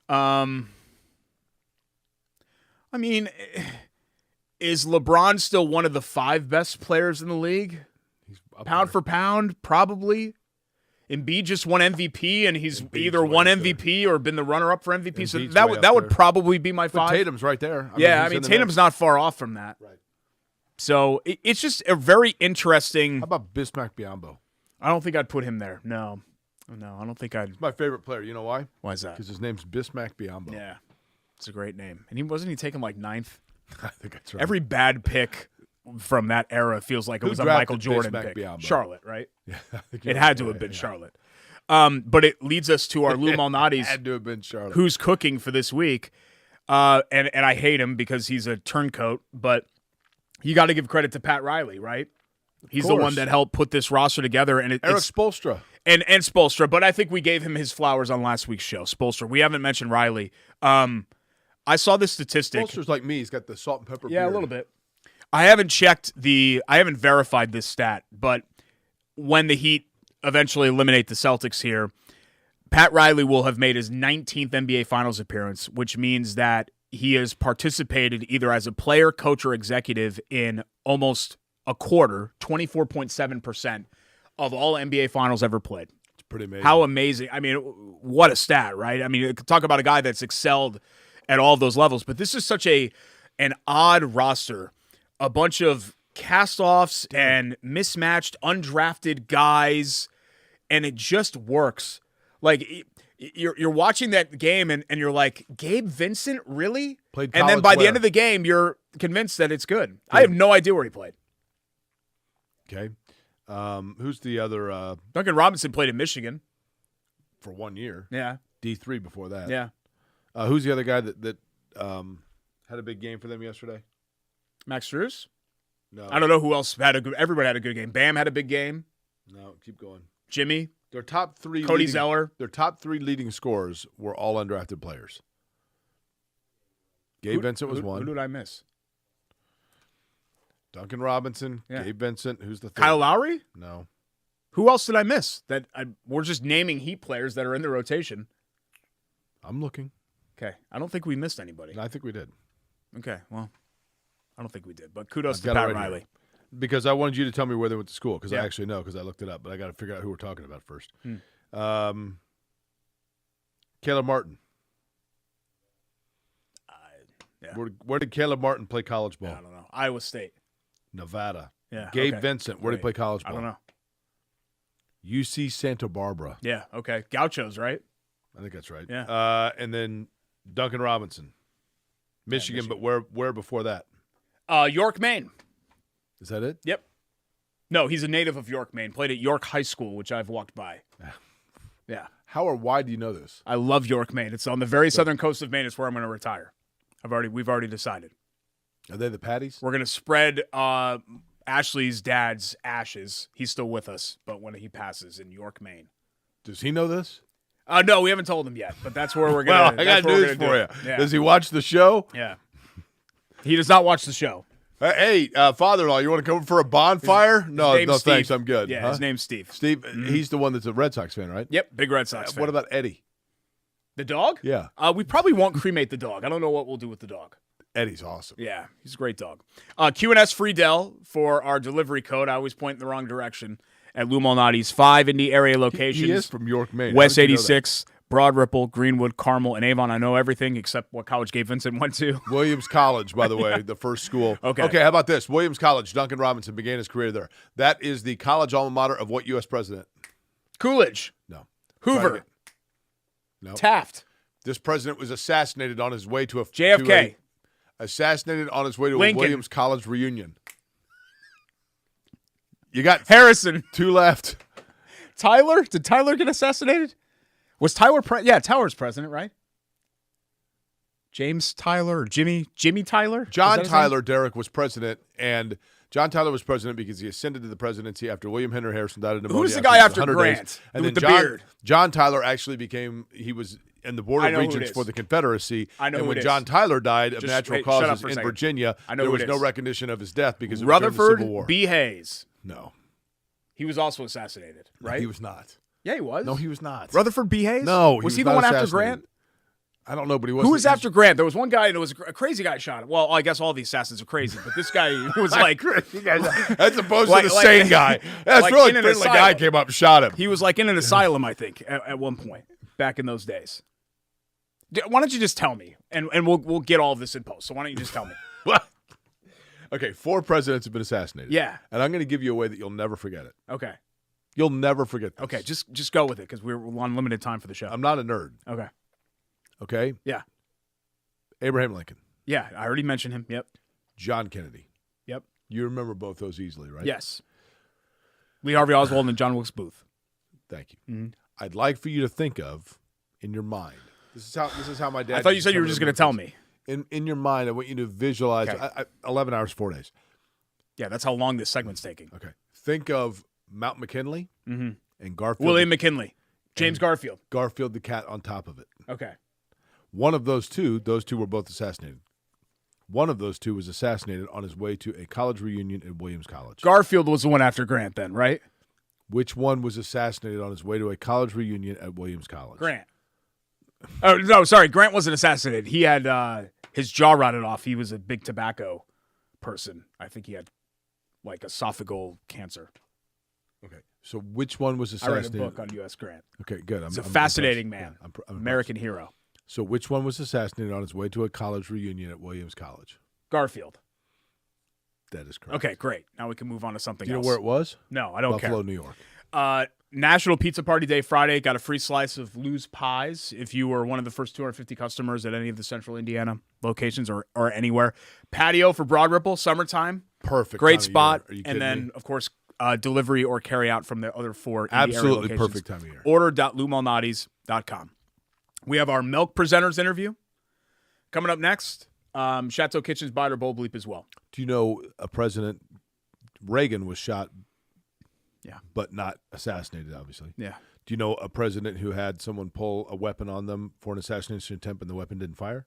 I mean, is LeBron still one of the 5 best players in the league? He's up pound there. for pound, probably. Embiid just won MVP, and he's either won MVP or been the runner-up for MVP. So that would probably be my 5. But Tatum's right there. I mean Tatum's not far off from that. Right. So it's just a very interesting. How about Bismack Biyombo? I don't think I'd put him there. No, I don't think I'd. He's my favorite player. You know why? Why is that? Because his name's Bismack Biyombo. Yeah, it's a great name. And wasn't he taken like 9th? I think that's right. Every bad pick from that era feels like it was a Michael Jordan pick. Biyombo? Charlotte, right? Yeah, it had to have been Charlotte. But it leads us to our Lou Malnati's, had to have been Charlotte. Who's cooking for this week. And I hate him because he's a turncoat, but you got to give credit to Pat Riley, right? He's the one that helped put this roster together. And Eric Spoelstra. And Spoelstra, but I think we gave him his flowers on last week's show. Spoelstra. We haven't mentioned Riley. I saw this statistic. Spoelstra's like me. He's got the salt and pepper beard. Yeah, a little bit. I haven't verified this stat, but when the Heat eventually eliminate the Celtics here, Pat Riley will have made his 19th NBA Finals appearance, which means that he has participated either as a player, coach, or executive in almost a quarter, 24.7% of all NBA Finals ever played. It's pretty amazing. How amazing. I mean, what a stat, right? I mean, talk about a guy that's excelled at all of those levels, but this is such an odd roster. A bunch of cast-offs and mismatched, undrafted guys, and it just works. Like, you're watching that game, and you're like, Gabe Vincent, really? Played and then by the where? end of the game, you're convinced that it's good. I have no idea where he played. Okay. Who's the other? Duncan Robinson played in Michigan. For 1 year. Yeah. D3 before that. Yeah. Who's the other guy that had a big game for them yesterday? Max Strus? No. I don't know who else had a good. Everybody had a good game. Bam had a big game. No, keep going. Jimmy. Their top three. Cody Zeller. Their top 3 leading scorers were all undrafted players. Gabe Vincent was one. Who did I miss? Duncan Robinson. Yeah. Gabe Vincent. Who's the third? Kyle Lowry? No. Who else did I miss? We're just naming Heat players that are in the rotation. I'm looking. Okay. I don't think we missed anybody. I think we did. Okay. Well, I don't think we did. But kudos I've to got it Pat right Riley. here. Because I wanted you to tell me where they went to school, because Yeah. I actually know, because I looked it up, but I got to figure out who we're talking about first. Caleb Martin. Yeah. Where did Caleb Martin play college ball? I don't know. Iowa State. Nevada. Yeah. Gabe okay. Vincent, where did he play college ball? I don't know. UC Santa Barbara. Yeah. Okay. Gauchos, right? I think that's right. Yeah. And then Duncan Robinson. Michigan, but where before that? York, Maine. Is that it? Yep. No, he's a native of York, Maine. Played at York High School, which I've walked by. Yeah. How or why do you know this? I love York, Maine. It's on the very southern coast of Maine. It's where I'm going to retire. We've already decided. Are they the Patties? We're going to spread Ashley's dad's ashes. He's still with us, but when he passes in York, Maine. Does he know this? No, we haven't told him yet, but that's where we're going Well, to. I got news for you. Yeah. Does he watch the show? Yeah. He does not watch the show. Hey, father-in-law, you want to come for a bonfire? No, name's Steve. thanks. I'm good. Yeah, Huh? his name's Steve. Steve, he's the one that's a Red Sox fan, right? Yep, big Red Sox fan. What about Eddie? The dog? Yeah. We probably won't cremate the dog. I don't know what we'll do with the dog. Eddie's awesome. Yeah, he's a great dog. Q&S Friedel for our delivery code. I always point in the wrong direction at Lou Malnati's 5 Indy area locations. He is from York, Maine. West How did you know 86, Broad Ripple, Greenwood, Carmel, and Avon. I know everything except what college Gabe Vincent went to. that? Williams College, by the way, the first school. Okay. Okay, how about this? Williams College, Duncan Robinson began his career there. That is the college alma mater of what U.S. president? Coolidge, No. Hoover, No. Taft, This president was assassinated on his way to a JFK. assassinated on his way to Lincoln. a Williams College reunion. You got Harrison, 2 left. Tyler. Did Tyler get assassinated? Was Tyler yeah, Tyler's president, right? James Tyler or Jimmy Tyler? John Is that his name? Tyler, Derek, was president, and John Tyler was president because he ascended to the presidency after William Henry Harrison died of pneumonia. Who's the guy after 100 Grant? days. And With then the John, beard. John Tyler actually he was in the Board I of know who it Regents is. for the Confederacy. I know and who when it is. John Tyler died of Just natural wait, shut up causes for a in second. Virginia, I know there who was it no is. recognition of his death because it was during the Civil Rutherford War. B. Hayes. No. He was also assassinated, right? He was not. Yeah, he was. No, he was not. Rutherford B. Hayes? No, was he he was the one not after assassinated. Grant? I don't know, but he was. Who was after Grant? There was one guy, and it was a crazy guy shot him. Well, I guess all the assassins are crazy, but this guy was like, as opposed Like- to the like- sane guy. That's like really in an friendly guy asylum. came up and shot him. he was like in an asylum, I think, at one point back in those days. Why don't you just tell me, and we'll get all of this in post. So why don't you just tell me? What? Okay, 4 presidents have been assassinated. Yeah. And I'm going to give you a way that you'll never forget it. Okay. You'll never forget this. Okay. Just go with it because we're on limited time for the show. I'm not a nerd, Okay. okay? Yeah. Abraham Lincoln, Yeah. I already mentioned him. Yep. John Kennedy. Yep. You remember both those easily, right? Yes. Lee Harvey Oswald and John Wilkes Booth. Thank you. Mm-hmm. I'd like for you to think of in your mind. This is how my dad. I thought you used to said you tell were me just to going to do tell things. me. In your mind, I want you to visualize. Okay. 11 hours, 4 days. Yeah, that's how long this segment's taking. Okay. Think of Mount McKinley and Garfield. William McKinley, James Garfield. Garfield the cat on top of it. Okay. One of those two were both assassinated. One of those two was assassinated on his way to a college reunion at Williams College. Garfield was the one after Grant, then, right? Which one was assassinated on his way to a college reunion at Williams College? Grant. Oh no, sorry, Grant wasn't assassinated. He had his jaw rotted off. He was a big tobacco person. I think he had like esophageal cancer. Okay. So which one was I read a assassinated? book on U.S. Grant. Okay, good. He's a I'm fascinating impressed. man. Yeah, I'm American hero. So which one was assassinated on his way to a college reunion at Williams College? Garfield. That is correct. Okay, great. Now we can move on to something Do you else. know where it was? No, I don't Buffalo, care. New York. National Pizza Party Day Friday. Got a free slice of Lou's Pies if you were one of the first 250 customers at any of the Central Indiana locations or anywhere. Patio for Broad Ripple, summertime. Perfect. Great time of spot. year. Are you And kidding then, me? of course, delivery or carry out from the other 4 Indy area Absolutely locations. perfect time of year. Order.lumalnatis.com. We have our milk presenters interview coming up next. Chateau Kitchen's Bite or Bowl Bleep as well. Do you know a president, Reagan was shot, but not assassinated, obviously. Yeah. Do you know a president who had someone pull a weapon on them for an assassination attempt and the weapon didn't fire?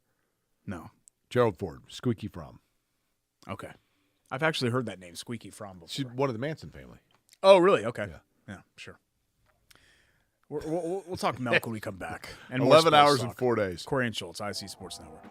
No. Gerald Ford, Squeaky Fromm. Okay. I've actually heard that name, Squeaky Fromm, before. She's one of the Manson family. Oh, really? Okay. Yeah, sure. We'll talk milk when we come back. And 11 hours and 4 days. Corey and Schultz, ISC Sports Network.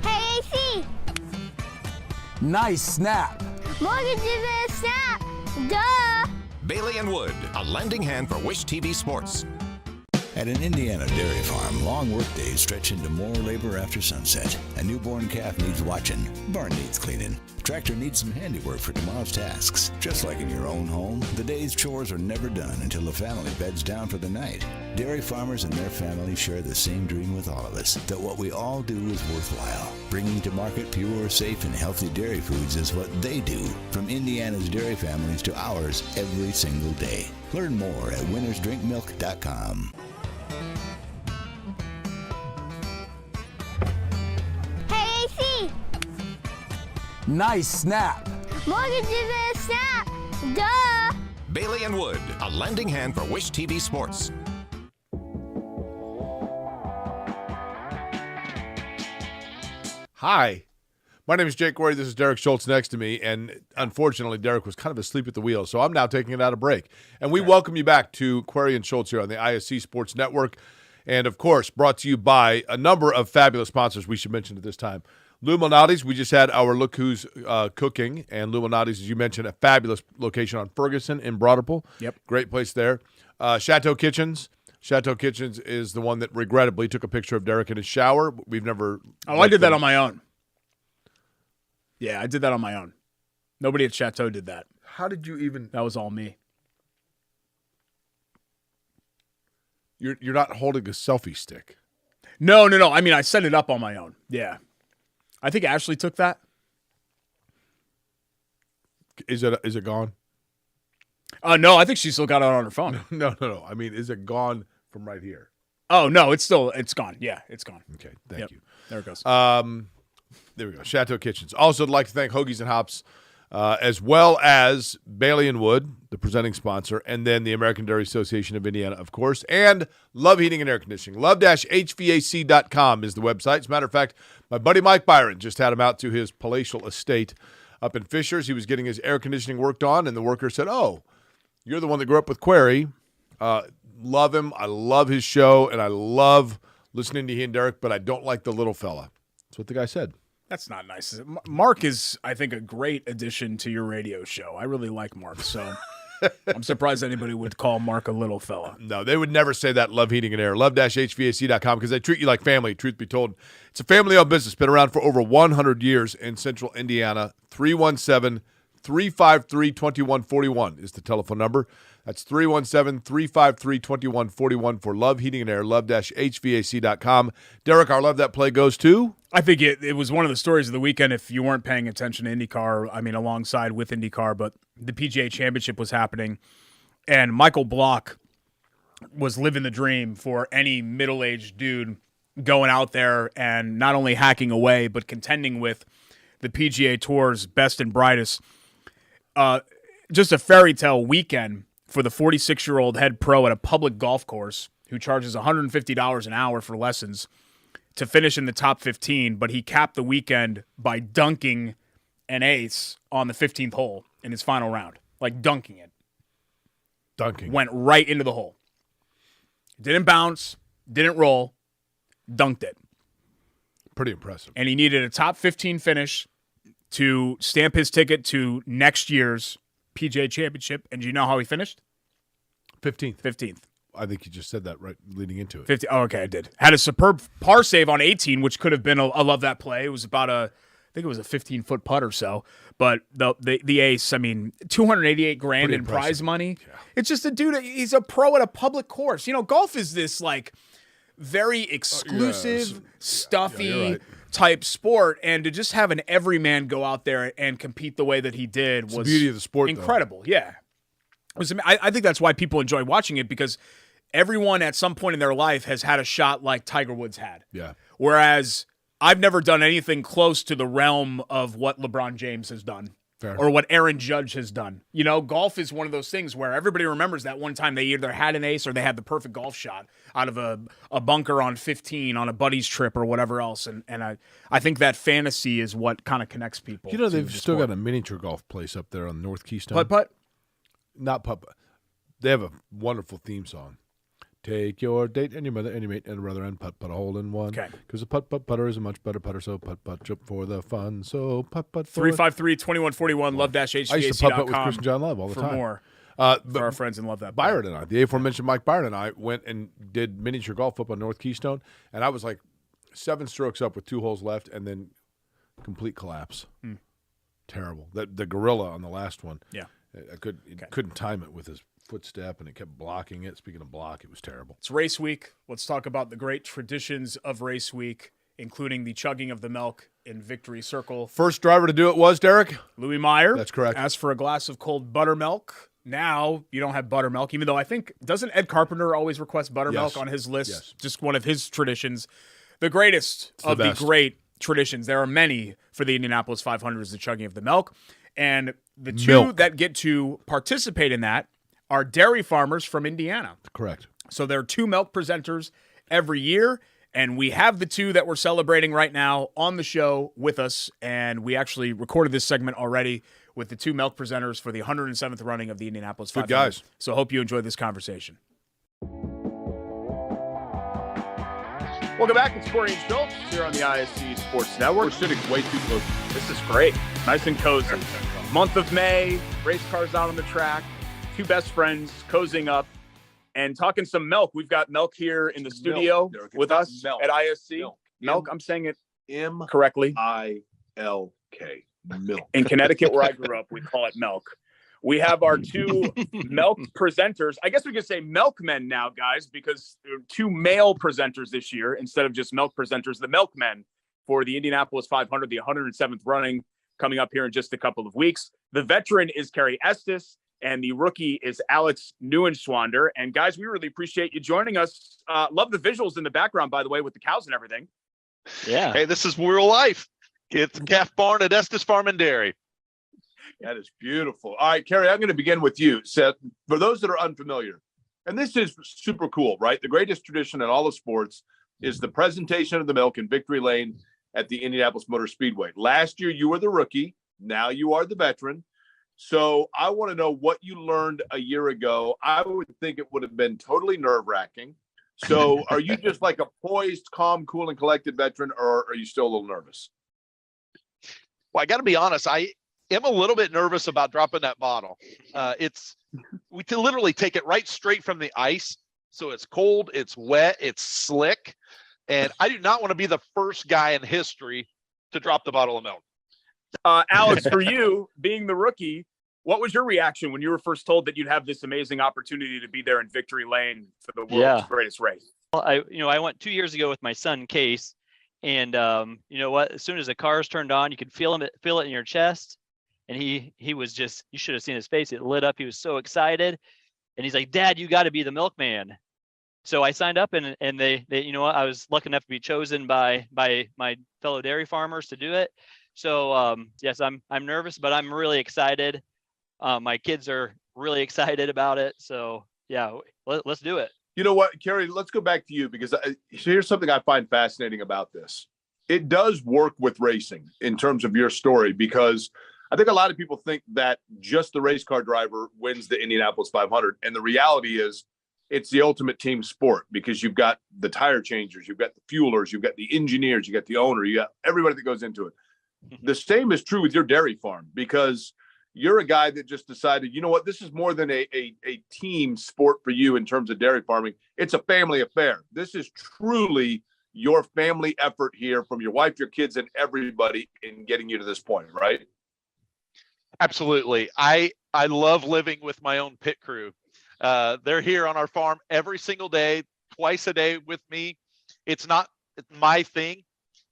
Hey, AC. Nice snap. Mortgage is a snap. Duh. Bailey and Wood, a lending hand for Wish TV Sports. At an Indiana dairy farm, long workdays stretch into more labor after sunset. A newborn calf needs watching. Barn needs cleaning. Tractor needs some handiwork for tomorrow's tasks. Just like in your own home, the day's chores are never done until the family beds down for the night. Dairy farmers and their families share the same dream with all of us, that what we all do is worthwhile. Bringing to market pure, safe, and healthy dairy foods is what they do, from Indiana's dairy families to ours every single day. Learn more at winnersdrinkmilk.com. Hey, AC. Nice snap. Mortgage is a snap. Duh. Bailey and Wood, a lending hand for Wish TV Sports. Hi. My name is Jake Corey. This is Derek Schultz next to me, and unfortunately, Derek was kind of asleep at the wheel, so I'm now taking it out of break. And we welcome you back to Query and Schultz here on the ISC Sports Network, and of course, brought to you by a number of fabulous sponsors we should mention at this time. Lou Malnati's, we just had our Look Who's Cooking, and Lou Malnati's, as you mentioned, a fabulous location on Ferguson in Broadrupple. Yep. Great place there. Chateau Kitchens. Chateau Kitchens is the one that regrettably took a picture of Derek in his shower. We've never... Oh, I did that on my own. Yeah, I did that on my own. Nobody at Chateau did that. How did you even... That was all me. You're not holding a selfie stick. No. I mean, I set it up on my own. Yeah. I think Ashley took that. Is it gone? No, I think she still got it on her phone. No. I mean, is it gone from right here? Oh, no, it's gone. Yeah, it's gone. Okay, thank you. There it goes. There we go. Chateau Kitchens. Also, I'd like to thank Hoagies and Hops, as well as Bailey and Wood, the presenting sponsor, and then the American Dairy Association of Indiana, of course, and Love Heating and Air Conditioning. Love-HVAC.com is the website. As a matter of fact, my buddy Mike Byron just had him out to his palatial estate up in Fishers. He was getting his air conditioning worked on, and the worker said, "Oh, you're the one that grew up with Query. Love him. I love his show, and I love listening to he and Derek, but I don't like the little fella." That's what the guy said. That's not nice. Mark is, I think, a great addition to your radio show. I really like Mark, so I'm surprised anybody would call Mark a little fella. No, they would never say that. Love Heating and Air. Love-HVAC.com, because they treat you like family, truth be told. It's a family-owned business. Been around for over 100 years in central Indiana. 317-353-2141 is the telephone number. That's 317-353-2141 for Love Heating and Air. Love-HVAC.com. Derek, our Love That Play goes to? I think it was one of the stories of the weekend if you weren't paying attention to IndyCar, I mean, alongside with IndyCar, but the PGA Championship was happening, and Michael Block was living the dream for any middle-aged dude going out there and not only hacking away, but contending with the PGA Tour's best and brightest. Just a fairy tale weekend for the 46-year-old head pro at a public golf course who charges $150 an hour for lessons to finish in the top 15, but he capped the weekend by dunking an ace on the 15th hole in his final round. Like dunking it. Dunking. Went right into the hole. Didn't bounce, didn't roll, dunked it. Pretty impressive. And he needed a top 15 finish to stamp his ticket to next year's PGA Championship. And do you know how he finished? 15th. 15th. I think you just said that right leading into it. 50. Oh, okay, I did. Had a superb par save on 18, which could have been a love that play. It was about I think it was a 15-foot putt or so. But the ace, I mean, $288,000 Pretty in impressive. prize money. Yeah. It's just a dude. He's a pro at a public course. Golf is this like very exclusive, stuffy you're right. type sport, and to just have an everyman go out there and compete the way that he did was the beauty of the sport, though. incredible. Yeah, I think that's why people enjoy watching it, because everyone at some point in their life has had a shot like Tiger Woods had. Yeah. Whereas I've never done anything close to the realm of what LeBron James has done. Fair. Or what Aaron Judge has done. Golf is one of those things where everybody remembers that one time they either had an ace or they had the perfect golf shot out of a bunker on 15 on a buddy's trip or whatever else. And I think that fantasy is what kind of connects people. They've still got a miniature golf place up there on North Keystone. Putt-putt? Not putt-putt. They have a wonderful theme song. Take your date and your mother and your mate and brother and putt a hole in one. Okay. Because a putter is a much better putter, so putt jump for the fun. So putt. 353-2141, love-hvac.com. I used to putt with Christian John Love all the for time. more. But For our friends and Love That. Byron and I, the aforementioned Mike Byron and I, went and did miniature golf up on North Keystone, and I was like 7 strokes up with 2 holes left, and then complete collapse. Terrible. The gorilla on the last one. Yeah. I couldn't time it with his footstep, and it kept blocking it. Speaking of block, it was terrible. It's race week. Let's talk about the great traditions of race week, including the chugging of the milk in Victory Circle. First driver to do it was Derek. Louis Meyer. That's correct. Asked for a glass of cold buttermilk. Now you don't have buttermilk, even though I think, doesn't Ed Carpenter always request buttermilk Yes. on his list? Yes. Just one of his traditions. The greatest of the best. great traditions. There are many for the Indianapolis 500 is the chugging of the milk. And the two Milk. that get to participate in that are dairy farmers from Indiana. Correct. So there are 2 milk presenters every year, and we have the 2 that we're celebrating right now on the show with us, and we actually recorded this segment already with the 2 milk presenters for the 107th running of the Indianapolis 500. Good guys. So hope you enjoyed this conversation. Welcome back. It's Corey and Schultz here on the ISC Sports Network. We're sitting way too close. This is great. Nice and cozy. Month of May, race cars out on the track, 2 best friends cozying up and talking some milk. We've got milk here in the studio with us at ISC. Milk. I'm saying it correctly. M-I-L-K. Milk. In Connecticut, where I grew up, we call it milk. We have our 2 milk presenters. I guess we could say milkmen now, guys, because there are 2 male presenters this year instead of just milk presenters. The milkmen for the Indianapolis 500, the 107th running, coming up here in just a couple of weeks. The veteran is Kerry Estes, and the rookie is Alex Neuenschwander. And guys, we really appreciate you joining us. Love the visuals in the background, by the way, with the cows and everything. Yeah. Hey, this is real life. It's calf barn at Estes Farm and Dairy. That is beautiful. All right, Kerry, I'm going to begin with you. Seth, for those that are unfamiliar, and this is super cool, right? The greatest tradition in all of sports is the presentation of the milk in Victory Lane at the Indianapolis Motor Speedway. Last year, you were the rookie. Now you are the veteran. So I want to know what you learned a year ago. I would think it would have been totally nerve-wracking. So are you just like a poised, calm, cool, and collected veteran, or are you still a little nervous? Well, I got to be honest. I am a little bit nervous about dropping that bottle. We can literally take it right straight from the ice. So it's cold, it's wet, it's slick. And I do not want to be the first guy in history to drop the bottle of milk. Alex, for you, being the rookie, what was your reaction when you were first told that you'd have this amazing opportunity to be there in Victory Lane for the world's greatest race? Well, I went 2 years ago with my son Case, and you know what? As soon as the cars turned on, you could feel it in your chest, and he was just, you should have seen his face. It lit up. He was so excited, and he's like, "Dad, you got to be the milkman." So I signed up, and they you know what? I was lucky enough to be chosen by my fellow dairy farmers to do it. So yes, I'm nervous, but I'm really excited. My kids are really excited about it. So yeah, let's do it. You know what, Kerry, let's go back to you, because here's something I find fascinating about this. It does work with racing in terms of your story, because I think a lot of people think that just the race car driver wins the Indianapolis 500. And the reality is it's the ultimate team sport, because you've got the tire changers, you've got the fuelers, you've got the engineers, you got the owner, you got everybody that goes into it. The same is true with your dairy farm, because you're a guy that just decided, you know what, this is more than a team sport for you in terms of dairy farming. It's a family affair. This is truly your family effort here from your wife, your kids, and everybody in getting you to this point, right? Absolutely. I love living with my own pit crew. They're here on our farm every single day, twice a day with me. It's not my thing,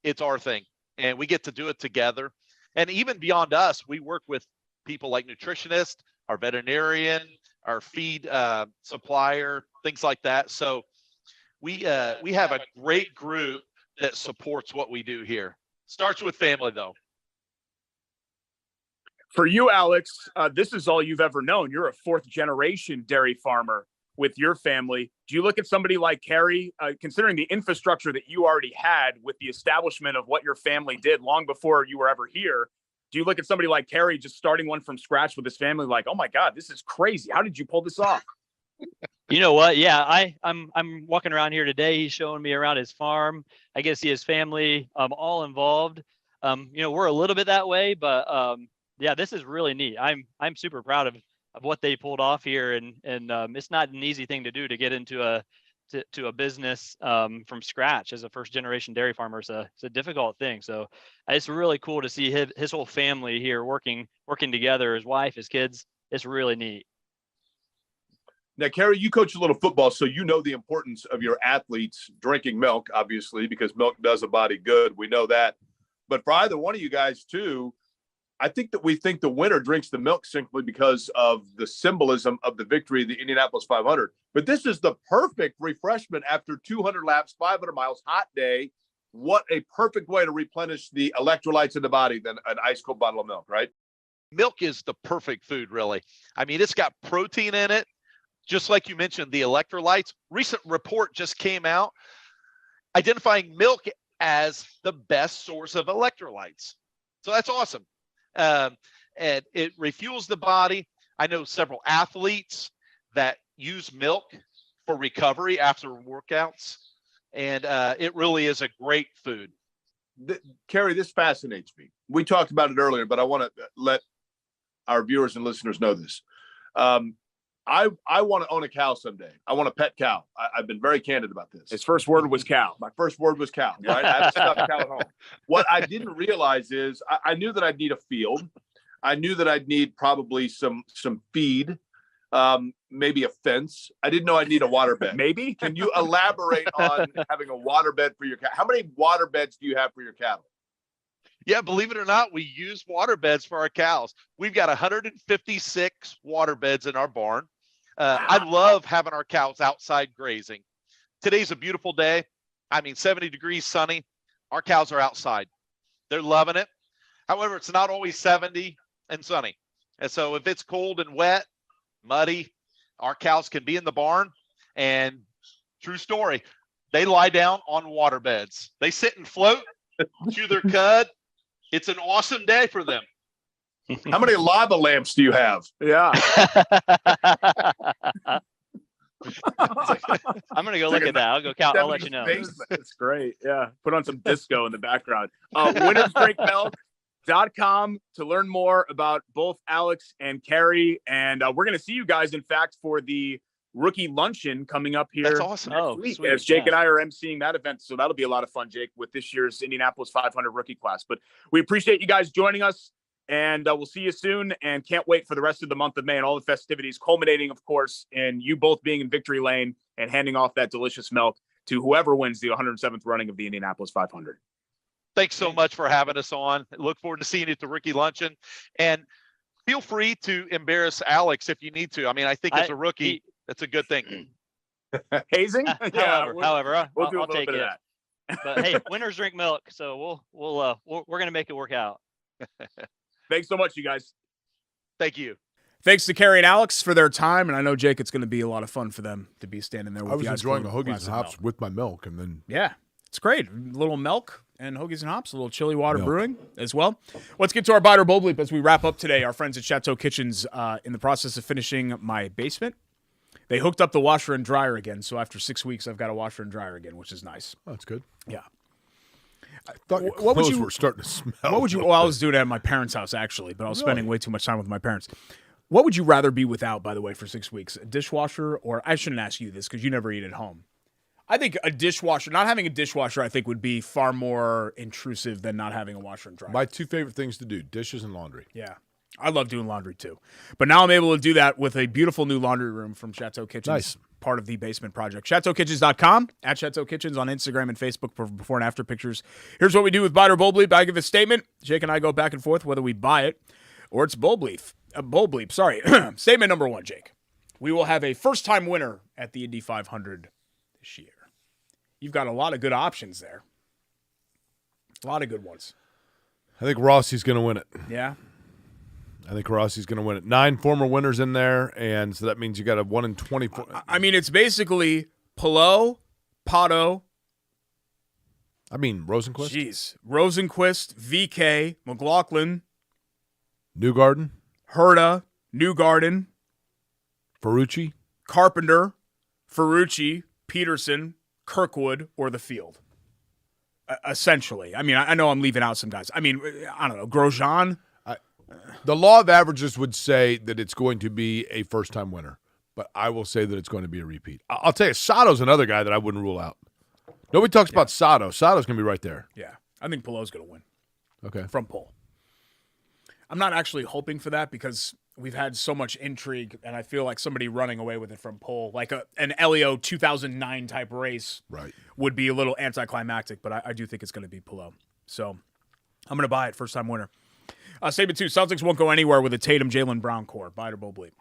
it's our thing. And we get to do it together. And even beyond us, we work with people like nutritionists, our veterinarian, our feed supplier, things like that. So we have a great group that supports what we do here. Starts with family, though. For you, Alex, this is all you've ever known. You're a fourth-generation dairy farmer with your family. Do you look at somebody like Carrie, considering the infrastructure that you already had with the establishment of what your family did long before you were ever here? Do you look at somebody like Carrie just starting one from scratch with his family like, oh my God, this is crazy. How did you pull this off? You know what? Yeah, I'm walking around here today. He's showing me around his farm. I get to see his family all involved. We're a little bit that way, but yeah, this is really neat. I'm super proud of what they pulled off here, and it's not an easy thing to do to get into a business from scratch as a first generation dairy farmer. It's a difficult thing. So it's really cool to see his whole family here working together, his wife, his kids. It's really neat. Now, Carrie, you coach a little football, so you know the importance of your athletes drinking milk, obviously, because milk does a body good. We know that. But for either one of you guys, too, I think that we think the winner drinks the milk simply because of the symbolism of the victory of the Indianapolis 500. But this is the perfect refreshment after 200 laps, 500 miles, hot day. What a perfect way to replenish the electrolytes in the body than an ice cold bottle of milk, right? Milk is the perfect food, really. I mean, it's got protein in it. Just like you mentioned, the electrolytes. Recent report just came out identifying milk as the best source of electrolytes. So that's awesome. And it refuels the body. I know several athletes that use milk for recovery after workouts, and it really is a great food. Carrie, this fascinates me. We talked about it earlier, but I want to let our viewers and listeners know this. I want to own a cow someday. I want a pet cow. I've been very candid about this. His first word was cow. My first word was cow, right? I have a stuffed cow at home. What I didn't realize is I knew that I'd need a field. I knew that I'd need probably some feed, maybe a fence. I didn't know I'd need a water bed. Maybe? Can you elaborate on having a water bed for your cow? How many water beds do you have for your cattle? Yeah, believe it or not, we use water beds for our cows. We've got 156 water beds in our barn. I love having our cows outside grazing. Today's a beautiful day. 70 degrees, sunny. Our cows are outside. They're loving it. However, it's not always 70 and sunny. And so if it's cold and wet, muddy, our cows can be in the barn. And true story, they lie down on water beds. They sit and float, chew their cud. It's an awesome day for them. How many lava lamps do you have? Yeah. I'm gonna go look at that. I'll go count. I'll let you know. That's great. Yeah. Put on some disco in the background. winnersdrinkmilk.com to learn more about both Alex and Carrie. And we're going to see you guys, in fact, for the rookie luncheon coming up here. That's awesome. Next week, as Jake and I are emceeing that event. So that'll be a lot of fun, Jake, with this year's Indianapolis 500 rookie class. But we appreciate you guys joining us. And we'll see you soon, and can't wait for the rest of the month of May and all the festivities, culminating, of course, in you both being in victory lane and handing off that delicious milk to whoever wins the 107th running of the Indianapolis 500. Thanks so much for having us on. Look forward to seeing you at the rookie luncheon. And feel free to embarrass Alex if you need to. I think as a rookie, that's a good thing. Hazing? However, I'll take it. That. But hey, winners drink milk, so we're gonna make it work out. Thanks so much, you guys. Thank you. Thanks to Carrie and Alex for their time, and I know, Jake, it's going to be a lot of fun for them to be standing there with you guys. I was enjoying a Hoagies and Hops with my milk, and then it's great. A little milk and Hoagies and Hops, a little chili water brewing as well. Let's get to our bite or bowl bleep as we wrap up today. Our friends at Chateau Kitchens in the process of finishing my basement. They hooked up the washer and dryer again, so after 6 weeks, I've got a washer and dryer again, which is nice. Oh, that's good. Yeah. I thought your clothes were starting to smell. What would you? Well, I was doing it at my parents' house actually, but I was spending way too much time with my parents. What would you rather be without, by the way, for 6 weeks? A dishwasher, or I shouldn't ask you this because you never eat at home. I think a dishwasher, not having a dishwasher, I think would be far more intrusive than not having a washer and dryer. My two favorite things to do, dishes and laundry. Yeah. I love doing laundry too. But now I'm able to do that with a beautiful new laundry room from Chateau Kitchens. Nice. Part of the basement project. ChateauKitchens.com, at Chateau Kitchens on Instagram and Facebook for before and after pictures. Here's what we do with Bite or Bowl Bleep. I give a statement. Jake and I go back and forth whether we buy it or it's Bowl Bleep. Bowl Bleep, sorry. Statement number one, Jake. We will have a first-time winner at the Indy 500 this year. You've got a lot of good options there. A lot of good ones. I think Rossi's going to win it. Yeah? I think Rossi's going to win it. 9 former winners in there, and so that means you got a 1 in 24. I mean, it's basically Pillow, Pato. I mean, Rosenquist. Jeez. Rosenquist, VK, McLaughlin. Newgarden. Herta, Newgarden. Ferrucci. Carpenter, Ferrucci, Peterson, Kirkwood, or the field. Essentially. I mean, I know I'm leaving out some guys. I mean, I don't know. Grosjean. The law of averages would say that it's going to be a first-time winner, but I will say that it's going to be a repeat. I'll tell you, Sato's another guy that I wouldn't rule out. Nobody talks about Sato. Sato's going to be right there. Yeah. I think Pillow's going to win. Okay. From pole. I'm not actually hoping for that because we've had so much intrigue, and I feel like somebody running away with it from pole, like an Elio 2009 type race, right, would be a little anticlimactic, but I do think it's going to be Pillow. So I'm going to buy it. First-time winner. Statement 2, Celtics won't go anywhere with a Tatum, Jaylen Brown core. Buy it or Bowl Bleep?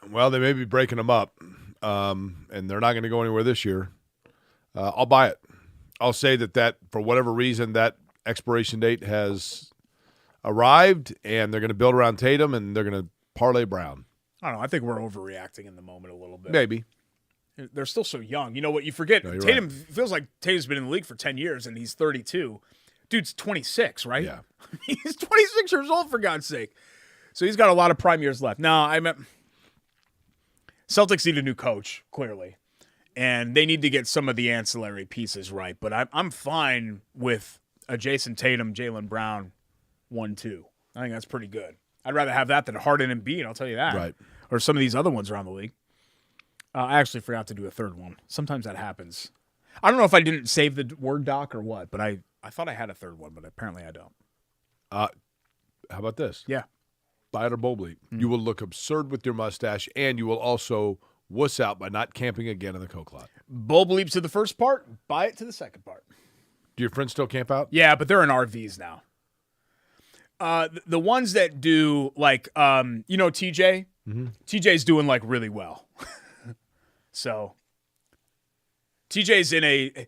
Well, they may be breaking them up, and they're not going to go anywhere this year. I'll buy it. I'll say that for whatever reason, that expiration date has arrived, and they're going to build around Tatum, and they're going to parlay Brown. I don't know. I think we're overreacting in the moment a little bit. Maybe. They're still so young. You know what? You forget, No, Tatum feels like Tatum's been in the league for 10 years, and he's 32. Dude's 26, right? Yeah. He's 26 years old, for God's sake. So he's got a lot of prime years left. No, Celtics need a new coach, clearly. And they need to get some of the ancillary pieces right. But I'm fine with a Jason Tatum, Jaylen Brown 1-2. I think that's pretty good. I'd rather have that than Harden and Embiid, I'll tell you that. Right. Or some of these other ones around the league. I actually forgot to do a third one. Sometimes that happens. I don't know if I didn't save the Word doc or what, but I thought I had a third one, but apparently I don't. How about this? Yeah. Buy it or Bowl Bleep. You will look absurd with your mustache, and you will also wuss out by not camping again in the Coke lot. Bowl Bleep to the first part, buy it to the second part. Do your friends still camp out? Yeah, but they're in RVs now. The ones that do, like, TJ? Mm-hmm. TJ's doing, like, really well. So, TJ's in a...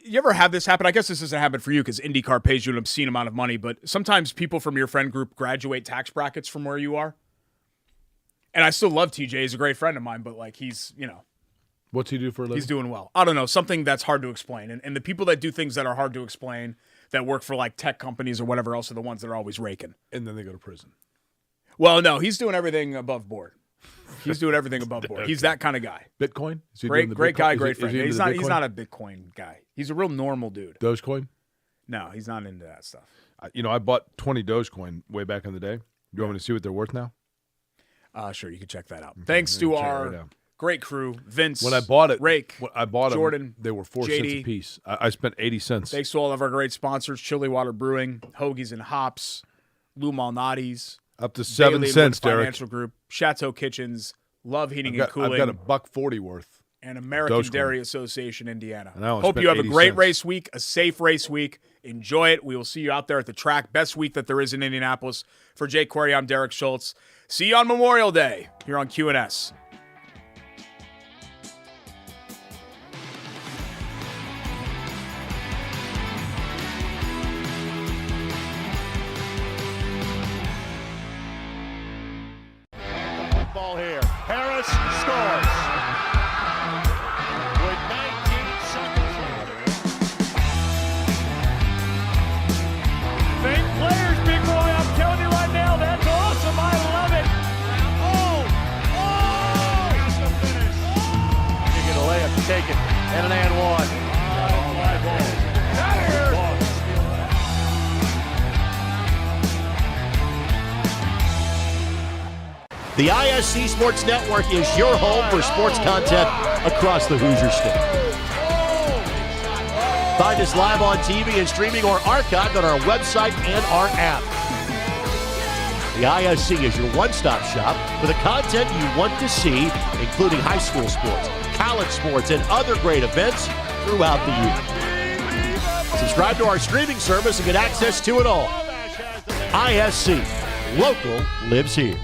You ever have this happen? I guess this doesn't happen for you because IndyCar pays you an obscene amount of money, but sometimes people from your friend group graduate tax brackets from where you are. And I still love TJ. He's a great friend of mine, but, like, he's, What's he do for a living? He's doing well. I don't know, something that's hard to explain. And the people that do things that are hard to explain, that work for, like, tech companies or whatever else, are the ones that are always raking. And then they go to prison. Well, no, he's doing everything above board. He's doing everything above board. He's that kind of guy. Bitcoin? Is he great doing the Bitcoin? Guy, great friend. He's not a Bitcoin guy. He's a real normal dude. Dogecoin? No, he's not into that stuff. I bought 20 Dogecoin way back in the day. You want me to see what they're worth now? Sure, you can check that out. Okay, thanks to our great crew, Vince. When I bought it, Rake, Jordan, they were 4 cents a piece. I spent 80 cents. Thanks to all of our great sponsors: Chili Water Brewing, Hoagies and Hops, Lou Malnati's, up to 7 cents, Derek. Financial Group, Chateau Kitchens, Love Heating and Cooling. I've got $1.40 worth. And American Dairy Association, Indiana. Hope you have a great race week, a safe race week. Enjoy it. We will see you out there at the track. Best week that there is in Indianapolis. For Jake Query, I'm Derek Schultz. See you on Memorial Day here on QNS. Ball here. Harris scores. With 19 seconds left. Fake players, big boy. I'm telling you right now, that's awesome. I love it. That's the finish. You get a layup taken and an and one. The ISC Sports Network is your home for sports content across the Hoosier State. Find us live on TV and streaming or archived on our website and our app. The ISC is your one-stop shop for the content you want to see, including high school sports, college sports, and other great events throughout the year. Subscribe to our streaming service and get access to it all. ISC, local lives here.